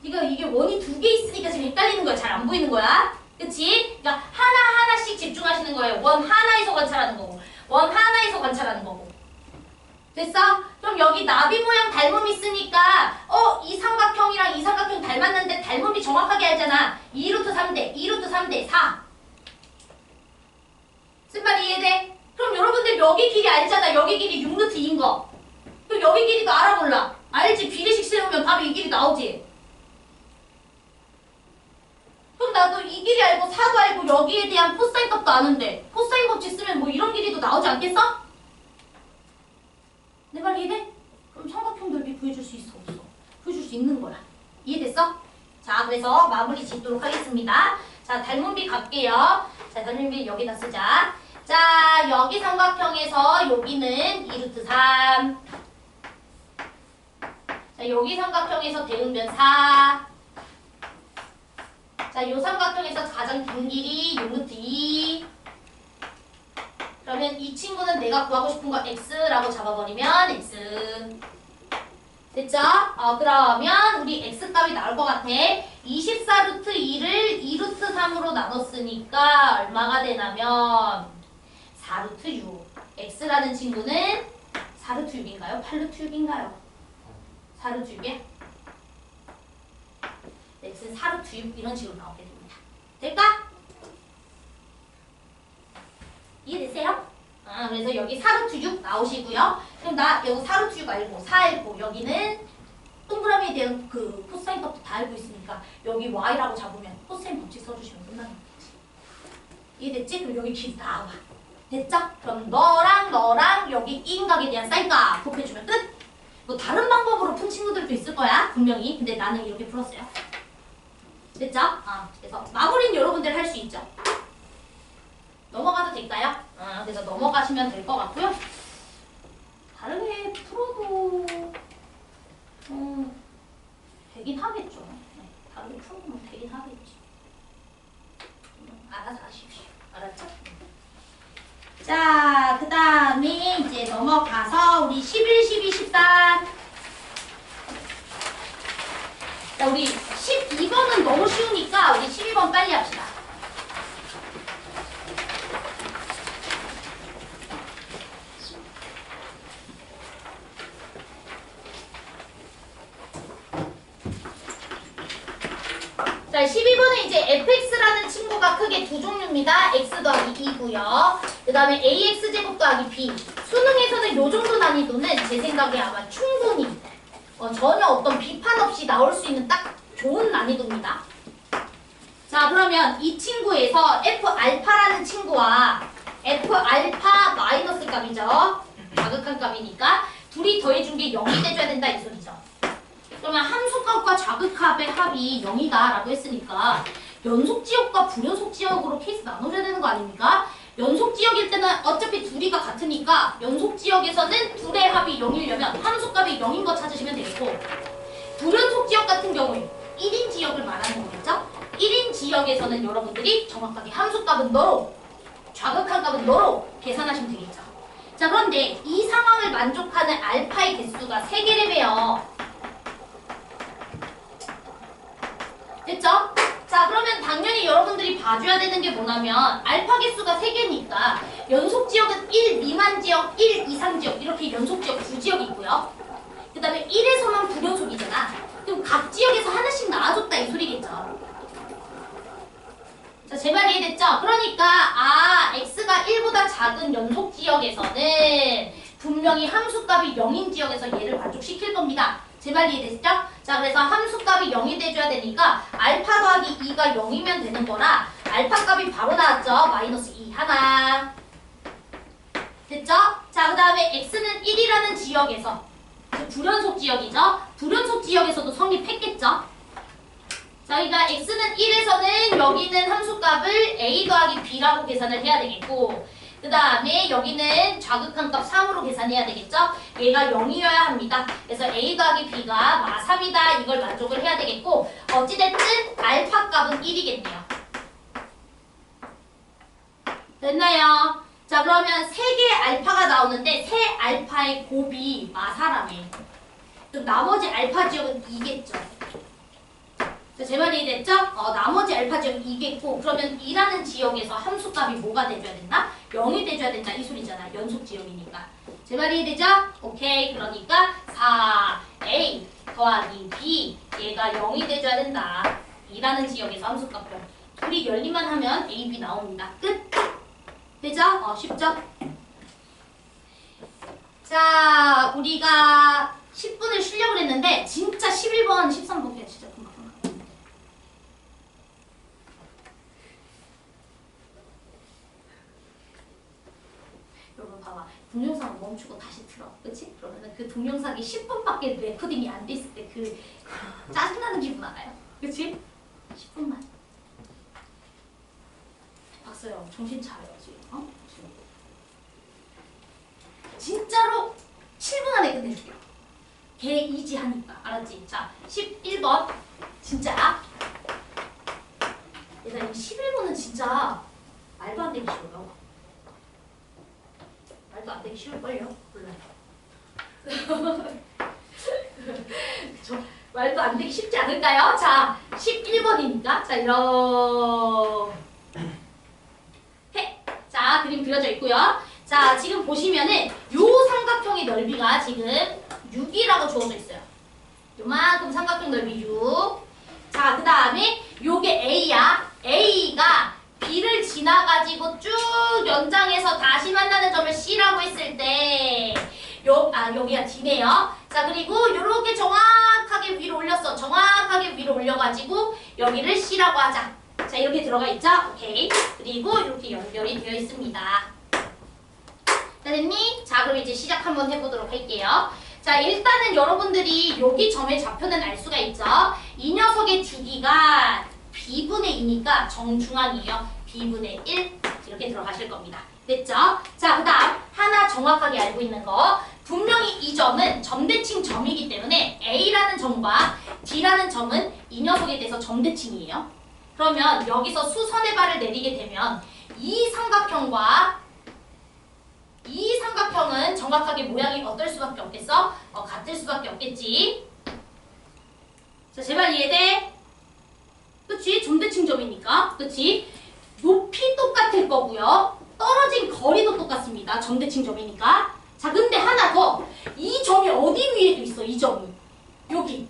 Speaker 1: 이게 원이 2개 있으니까 지금 헷갈리는 거야. 잘 안 보이는 거야. 그치? 그러니까 하나하나씩 집중하시는 거예요. 원 하나에서 관찰하는 거고 원 하나에서 관찰하는 거고. 됐어? 그럼 여기 나비 모양 닮음이 있으니까 이 삼각형이랑 이 삼각형 닮았는데 닮음이 정확하게 알잖아. 2루트 3대 2루트 3대 4. 쓴 말 이해돼? 그럼 여러분들 여기 길이 알잖아. 여기 길이 6루트 2인 거. 그럼 여기 길이도 알아볼라. 알지? 비례식 세우면 바로 이 길이 나오지. 그럼 나도 이 길이 알고 4도 알고 여기에 대한 코사인 값도 아는데 코사인 법칙 쓰면 뭐 이런 길이도 나오지 않겠어? 내 말 이해돼? 그럼 삼각형 넓이 구해줄 수 있어 없어? 구해줄 수 있는 거야. 이해됐어? 자, 그래서 마무리 짓도록 하겠습니다. 자, 닮은비 갈게요. 자, 닮은비 여기다 쓰자. 자, 여기 삼각형에서 여기는 2루트 3. 자, 여기 삼각형에서 대응변 4. 자, 요 삼각형에서 가장 긴 길이 6루트 2. 그러면 이 친구는 내가 구하고 싶은 거 x라고 잡아버리면 x. 됐죠? 그러면 우리 x값이 나올 것 같아. 24루트 2를 2루트 3으로 나눴으니까 얼마가 되냐면 4루트 6. x라는 친구는 4루트 6인가요? 8루트 6인가요? 4루트 6이야? x는 4루트 6 이런 식으로 나오게 됩니다. 될까? 이해되세요? 그래서 여기 4루트 6 나오시고요. 그럼 나 여기 4루트 6 알고 4 알고 여기는 동그라미에 대한 그 코사인 값도 다 알고 있으니까 여기 y라고 잡으면 코사인 법칙 써주시면 끝나는 거지. 이해됐지? 그럼 여기 길 나와. 됐죠? 그럼 너랑 여기 이 인각에 대한 사인값 곱해주면 끝! 뭐 다른 방법으로 푼 친구들도 있을 거야 분명히. 근데 나는 이렇게 풀었어요. 됐죠? 그래서 마무리는 여러분들 할 수 있죠. 넘어가도 될까요? 그래서 넘어가시면 될 것 같고요. 다르게 풀어도 되긴 하겠죠. 네, 다르게 풀어도 되긴 하겠지. 알아서 하십시오. 알았죠? 자, 그 다음에 이제 넘어가서 우리 11, 12, 13. 자, 우리 12번은 너무 쉬우니까 우리 12번 빨리 합시다. 자, 12번은 이제 fx라는 친구가 크게 두 종류입니다. x 더하기 2고요. 그 다음에 ax제곱 더하기 b. 수능에서는 요 정도 난이도는 제 생각에 아마 충분히 전혀 어떤 비판 없이 나올 수 있는 딱 좋은 난이도입니다. 자, 그러면 이 친구에서 f알파라는 친구와 f알파 마이너스 값이죠. 자극한 값이니까 둘이 더해준 게 0이 돼줘야 된다 이 소리죠. 그러면 함수값과 자극합의 합이 0이다 라고 했으니까 연속지역과 불연속지역으로 케이스 나눠줘야 되는 거 아닙니까? 연속지역일 때는 어차피 둘이가 같으니까 연속지역에서는 둘의 합이 0이려면 함수값이 0인 거 찾으시면 되겠고, 불연속지역 같은 경우에 1인 지역을 말하는 거겠죠? 1인 지역에서는 여러분들이 정확하게 함수값은 너로, 좌극한 값은 너로 계산하시면 되겠죠. 자, 그런데 이 상황을 만족하는 알파의 개수가 3개래매요. 됐죠? 자, 그러면 당연히 여러분들이 봐줘야 되는 게 뭐냐면 알파 개수가 3개니까 연속 지역은 1 미만 지역, 1 이상 지역 이렇게 연속 지역 2지역이 있고요. 그 다음에 1에서만 불연속이잖아. 그럼 각 지역에서 하나씩 나와줬다 이 소리겠죠. 자, 제 말 이해됐죠? 그러니까 x가 1보다 작은 연속 지역에서는 분명히 함수값이 0인 지역에서 얘를 만족시킬 겁니다. 제 말 이해됐죠? 자, 그래서 함수값이 0이 돼줘야 되니까 알파 더하기 2가 0이면 되는 거라 알파 값이 바로 나왔죠? 마이너스 2 하나. 됐죠? 자, 그 다음에 x는 1이라는 지역에서 불연속 지역이죠? 불연속 지역에서도 성립했겠죠? 자, 그러니까 x는 1에서는 여기는 함수값을 a 더하기 b라고 계산을 해야 되겠고, 그 다음에 여기는 좌극한 값 3으로 계산해야 되겠죠? 얘가 0이어야 합니다. 그래서 a 더하기 b가 3이다 이걸 만족을 해야 되겠고, 어찌됐든 알파 값은 1이겠네요. 됐나요? 자, 그러면 3개의 알파가 나오는데 세 알파의 곱이 4라며. 그럼 나머지 알파 지역은 2겠죠? 제 말이 됐죠? 나머지 알파 지역이 2겠고, 그러면 2라는 지역에서 함수값이 뭐가 돼줘야 된다? 0이 돼줘야 된다 이 소리잖아. 연속 지역이니까. 제 말이 되죠? 오케이. 그러니까 4a 더하기 b 얘가 0이 돼줘야 된다. 2라는 지역에서 함수값 0. 둘이 열리만 하면 a, b 나옵니다. 끝! 되죠? 쉽죠? 자, 우리가 10분을 쉬려고 했는데 진짜 11번, 13번 진짜 금방. 여러분 봐봐. 동영상을 멈추고 다시 틀어. 그치? 그러면은 그 동영상이 10분밖에 레코딩이 안 돼 있을 때 그 짜증나는 기분 알아요? 그치? 10분만. 박서영, 정신 차려 지금. 지금. 개이지하니까. 알았지? 자, 11번. 진짜야? 얘들아, 11번은 진짜 말도 안 되기 쉬워요. 말도 안 되기 쉬울걸요? 몰라요. 그쵸? 말도 안 되기 쉽지 않을까요? 자, 11번이니까. 자, 이렇게. 자, 그림 그려져 있고요. 자, 지금 보시면은 요 삼각형의 넓이가 지금 6이라고 주어져 있어요. 요만큼 삼각형 넓이 6. 자, 그 다음에 요게 A야. A가 B를 지나가지고 쭉 연장해서 다시 만나는 점을 C라고 했을 때 여기가 D네요. 자, 그리고 요렇게 정확하게 위로 올렸어. 정확하게 위로 올려가지고 여기를 C라고 하자. 자, 이렇게 들어가 있죠? 오케이. 그리고 이렇게 연결이 되어 있습니다. 자, 됐니? 자, 그럼 이제 시작 한번 해보도록 할게요. 자, 일단은 여러분들이 여기 점의 좌표는 알 수가 있죠? 이 녀석의 주기가 B분의 2니까 정중앙이에요. B분의 1 이렇게 들어가실 겁니다. 됐죠? 자, 그 다음 하나 정확하게 알고 있는 거. 분명히 이 점은 점대칭 점이기 때문에 A라는 점과 D라는 점은 이 녀석에 대해서 점대칭이에요. 그러면 여기서 수선의 발을 내리게 되면 이 삼각형은 정확하게 모양이 어떨 수밖에 없겠어? 같을 수밖에 없겠지. 자, 제발 이해돼? 그치? 점대칭 점이니까. 그치? 높이 똑같을 거고요. 떨어진 거리도 똑같습니다. 점대칭 점이니까. 자, 근데 하나 더. 이 점이 어디 위에도 있어, 이 점이. 여기.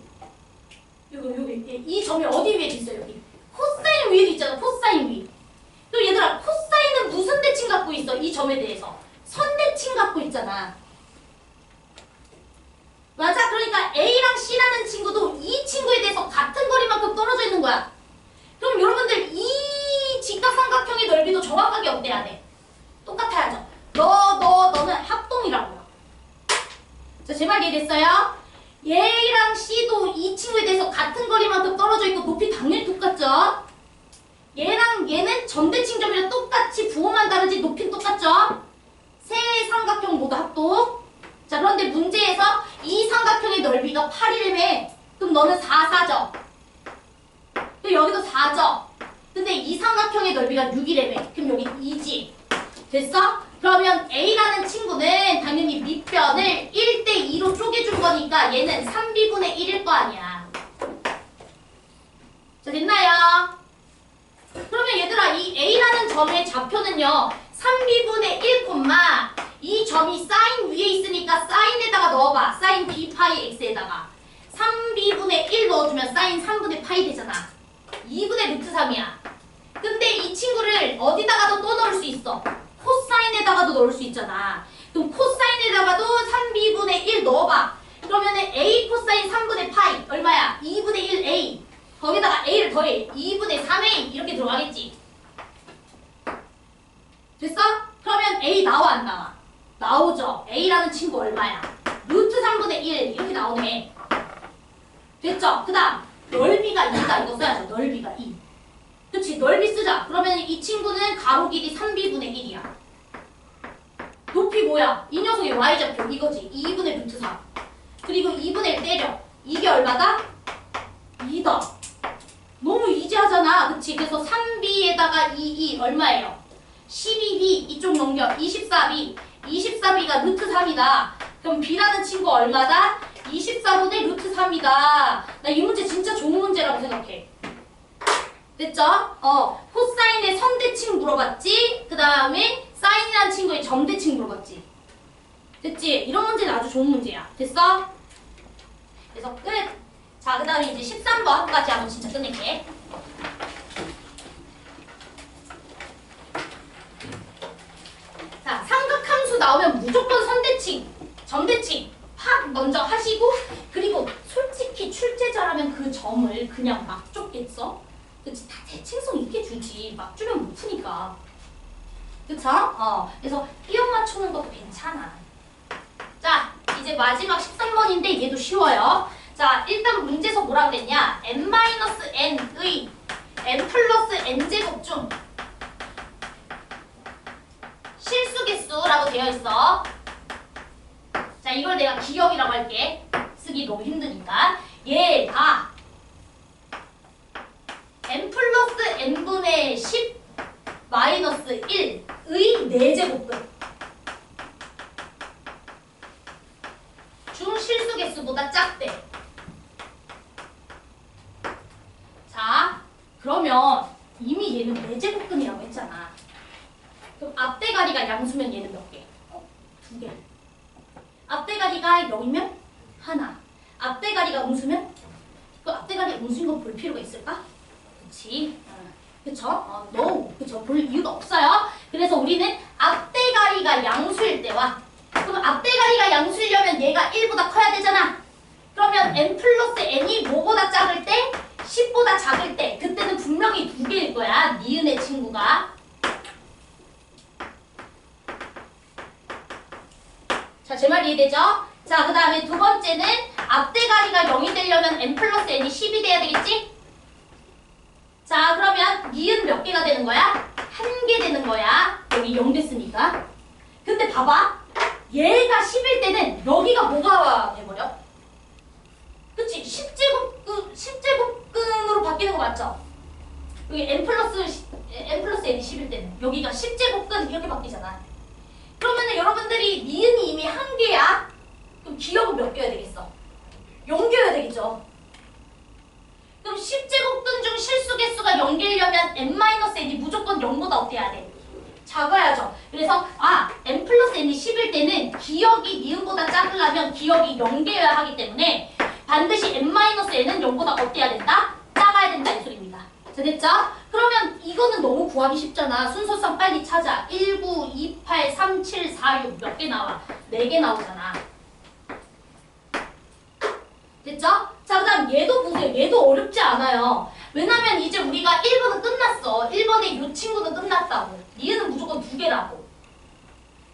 Speaker 1: 여기. 이 점이 어디 위에도 있어, 여기. 코사인 위에도 있잖아, 코사인 위. 또 얘들아, 코사인은 무슨 대칭 갖고 있어, 이 점에 대해서? 선대칭 갖고 있잖아. 맞아? 그러니까 A랑 C라는 친구도 이 친구에 대해서 같은 거리만큼 떨어져 있는 거야. 그럼 여러분들 이 직각삼각형의 넓이도 정확하게 어때야 돼? 똑같아야죠. 너는 합동이라고요. 자, 제발 이해됐어요? A랑 C도 이 친구에 대해서 같은 거리만큼 떨어져 있고 높이 당연히 똑같죠? 얘랑 얘는 점대칭점이랑 똑같이 부호만 다르지 높이는 똑같죠? 세 삼각형 모두 합동. 자, 그런데 문제에서 이 삼각형의 넓이가 8이라며. 그럼 너는 4, 4죠? 또 여기도 4죠? 근데 이 삼각형의 넓이가 6이라며. 그럼 여기 2지. 됐어? 그러면 A라는 친구는 당연히 밑변을 1대2로 쪼개준 거니까 얘는 3B분의 1일 거 아니야. 자, 됐나요? 그러면 얘들아, 이 A라는 점의 좌표는요 3B분의 1, 이 점이 사인 위에 있으니까 사인에다가 넣어봐. 사인 B 파이 X에다가 3B분의 1 넣어주면 사인 3분의 파이 되잖아. 2분의 루트 3이야. 근데 이 친구를 어디다가도 또 넣을 수 있어. 코사인에다가도 넣을 수 있잖아. 그럼 코사인에다가도 3B분의 1 넣어봐. 그러면은 A 코사인 3분의 파이 얼마야? 2분의 1A. 거기다가 A를 더해. 2분의 3A 이렇게 들어가겠지. 됐어? 그러면 A 나와 안 나와? 나오죠. A라는 친구 얼마야? 루트 3분의 1 이렇게 나오네. 됐죠? 그 다음 넓이가 2다. 이거 써야죠. 넓이가 2. 그치? 넓이 쓰자. 그러면 이 친구는 가로 길이 3B분의 1이야. 높이 뭐야? 이 녀석의 Y좌표 이거지. 2분의 루트 3. 그리고 2분의 1 때려. 이게 얼마다? 2다. 너무 이지하잖아. 그치? 그래서 3B에다가 2 얼마예요? 12B 이쪽 넘겨. 24B. 24B가 루트 3이다. 그럼 B라는 친구 얼마다? 24분의 루트 3이다. 나 이 문제 진짜 좋은 문제라고 생각해. 됐죠? 코사인의 선대칭 물어봤지? 그 다음에 사인이라는 친구의 점대칭 물어봤지? 됐지? 이런 문제는 아주 좋은 문제야. 됐어? 그래서 끝! 자, 그 다음에 이제 13번까지 한번 진짜 끝낼게. 자, 삼각함수 나오면 무조건 선대칭, 점대칭 확 먼저 하시고, 그리고 솔직히 출제자라면 그 점을 그냥 막 줬겠어? 그치? 다 대칭성 있게 주지. 막 주면 못 푸니까. 그쵸? 그래서 끼워 맞추는 것도 괜찮아. 자, 이제 마지막 13번인데 얘도 쉬워요. 자, 일단 문제에서 뭐라 그랬냐? n-n의 n 플러스 n제곱 중 실수 개수라고 되어 있어. 자, 이걸 내가 기억이라고 할게. 쓰기 너무 힘드니까 얘 다 n 플러스 n분의 10 마이너스 1의 4제곱근 중 실수 개수보다 작대. 자, 그러면 이미 얘는 4제곱근이라고 했잖아. 그럼 앞대가리가 양수면 얘는 몇 개? 2개. 앞대가리가 0이면 하나. 앞대가리가 음수면? 그 앞대가리 음수인 거 볼 필요가 있을까? 그치? 그쵸? no. 그쵸? 볼 이유가 없어요. 그래서 우리는 앞대가리가 양수일 때와 그럼 앞대가리가 양수이려면 얘가 1보다 커야 되잖아. 그러면 n 플러스 n이 뭐보다 작을 때? 10보다 작을 때 그때는 분명히 2개일 거야. 니은의 친구가. 자, 제 말 이해되죠? 자, 그 다음에 두 번째는 앞대가리가 0이 되려면 n 플러스 n이 10이 돼야 되겠지? 자, 그러면 니은 몇 개가 되는 거야? 1개 되는 거야. 여기 0 됐으니까. 근데 봐봐. 얘가 10일 때는 여기가 뭐가 돼버려? 그치? 10제곱근으로 바뀌는 거 맞죠? 여기 n 플러스 n이 10일 때는 여기가 10제곱근 이렇게 바뀌잖아. 그러면은 여러분들이 니은이 이미 1개야. 그럼 기억은 몇 개여야 되겠어? 0개여야 되겠죠? 그럼 10제곱근 중 실수 개수가 0개이려면 n-n이 무조건 0보다 어때야 돼? 작아야죠. 그래서 n 플러스 n이 10일 때는 기억이 니은보다 작으려면 기억이 0개여야 하기 때문에 반드시 n-n은 0보다 어때야 된다? 작아야 된다 이 소리입니다. 자, 됐죠? 그러면 이거는 너무 구하기 쉽잖아. 순서상 빨리 찾아. 19, 28, 37, 46 몇 개 나와? 4개 나오잖아. 됐죠? 자, 그 다음 얘도 보세요. 얘도 어렵지 않아요. 왜냐면 이제 우리가 1번은 끝났어. 1번에 이 친구는 끝났다고. 니은은 무조건 2개라고.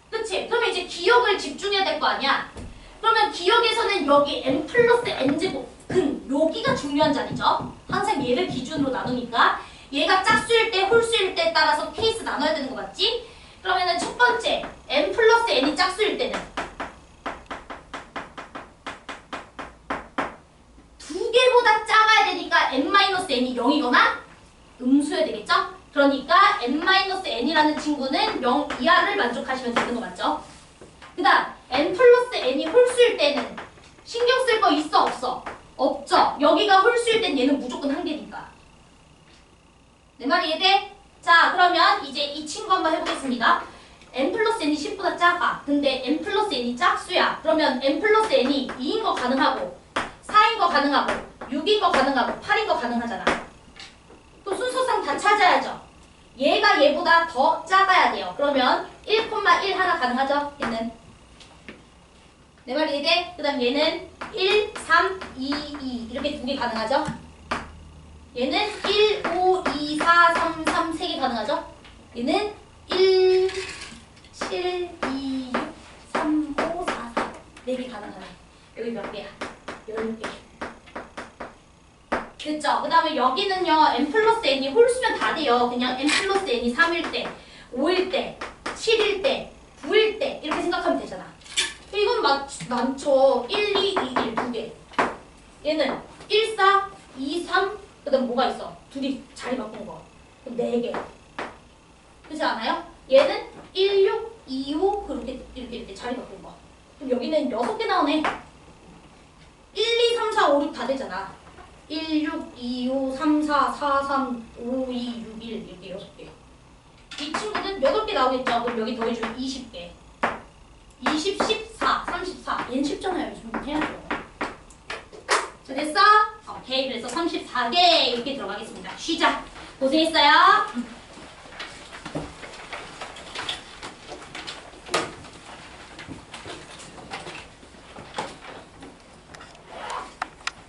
Speaker 1: 그치? 그러면 이제 기억을 집중해야 될 거 아니야? 그러면 기억에서는 여기 n 플러스 n제곱 근 여기가 중요한 자리죠. 항상 얘를 기준으로 나누니까 얘가 짝수일 때 홀수일 때에 따라서 케이스 나눠야 되는 거 맞지? 그러면은 첫 번째 n 플러스 n이 짝수일 때는 2개보다 작아야 되니까 n-n이 0이거나 음수여야 되겠죠? 그러니까 n-n이라는 친구는 0 이하를 만족하시면 되는 거 맞죠? 그 다음 n 플러스 n이 홀수일 때는 신경 쓸 거 있어 없어? 없죠? 여기가 홀수일 땐 얘는 무조건 1개니까. 내 말 이해돼? 자, 그러면 이제 이 친구 한번 해보겠습니다. n 플러스 n이 10보다 작아. 근데 n 플러스 n이 짝수야. 그러면 n 플러스 n이 2인 거 가능하고 4인 거 가능하고 6인 거 가능하고 8인 거 가능하잖아. 또 순서상 다 찾아야죠. 얘가 얘보다 더 작아야 돼요. 그러면 1,1 하나 가능하죠? 얘는. 내 말 이해돼? 그 다음 얘는 1, 3, 2, 2 이렇게 2개 가능하죠? 얘는 1, 5, 2, 4, 3, 3 3개 가능하죠? 얘는 1, 7, 2, 6, 3, 5, 4, 4 4개 가능하네. 여기 몇 개야? 10개. 됐죠? 그 다음에 여기는요 n 플러스 n이 홀수면 다 돼요. 그냥 n 플러스 n이 3일 때, 5일 때, 7일 때, 9일 때 이렇게 생각하면 되잖아. 이건 많죠. 1, 2, 2, 1 2개. 얘는 1, 4, 2, 3 그 다음 뭐가 있어? 둘이 자리 바꾼 거. 그럼 4개. 그렇지 않아요? 얘는 1, 6, 2, 5 이렇게 자리 바꾼 거. 그럼 여기는 6개 나오네. 1, 2, 3, 4, 5, 6 다 되잖아. 1, 6, 2, 5, 3, 4, 4, 3, 5, 2, 6, 1 이렇게 6개. 이 친구는 8개 나오겠죠? 그럼 여기 더해주면 20개. 20, 14, 34. 얘는 쉽잖아요. 좀 해야죠. 자, 됐어? 오케이. 그래서 34개 이렇게 들어가겠습니다. 쉬자. 고생했어요.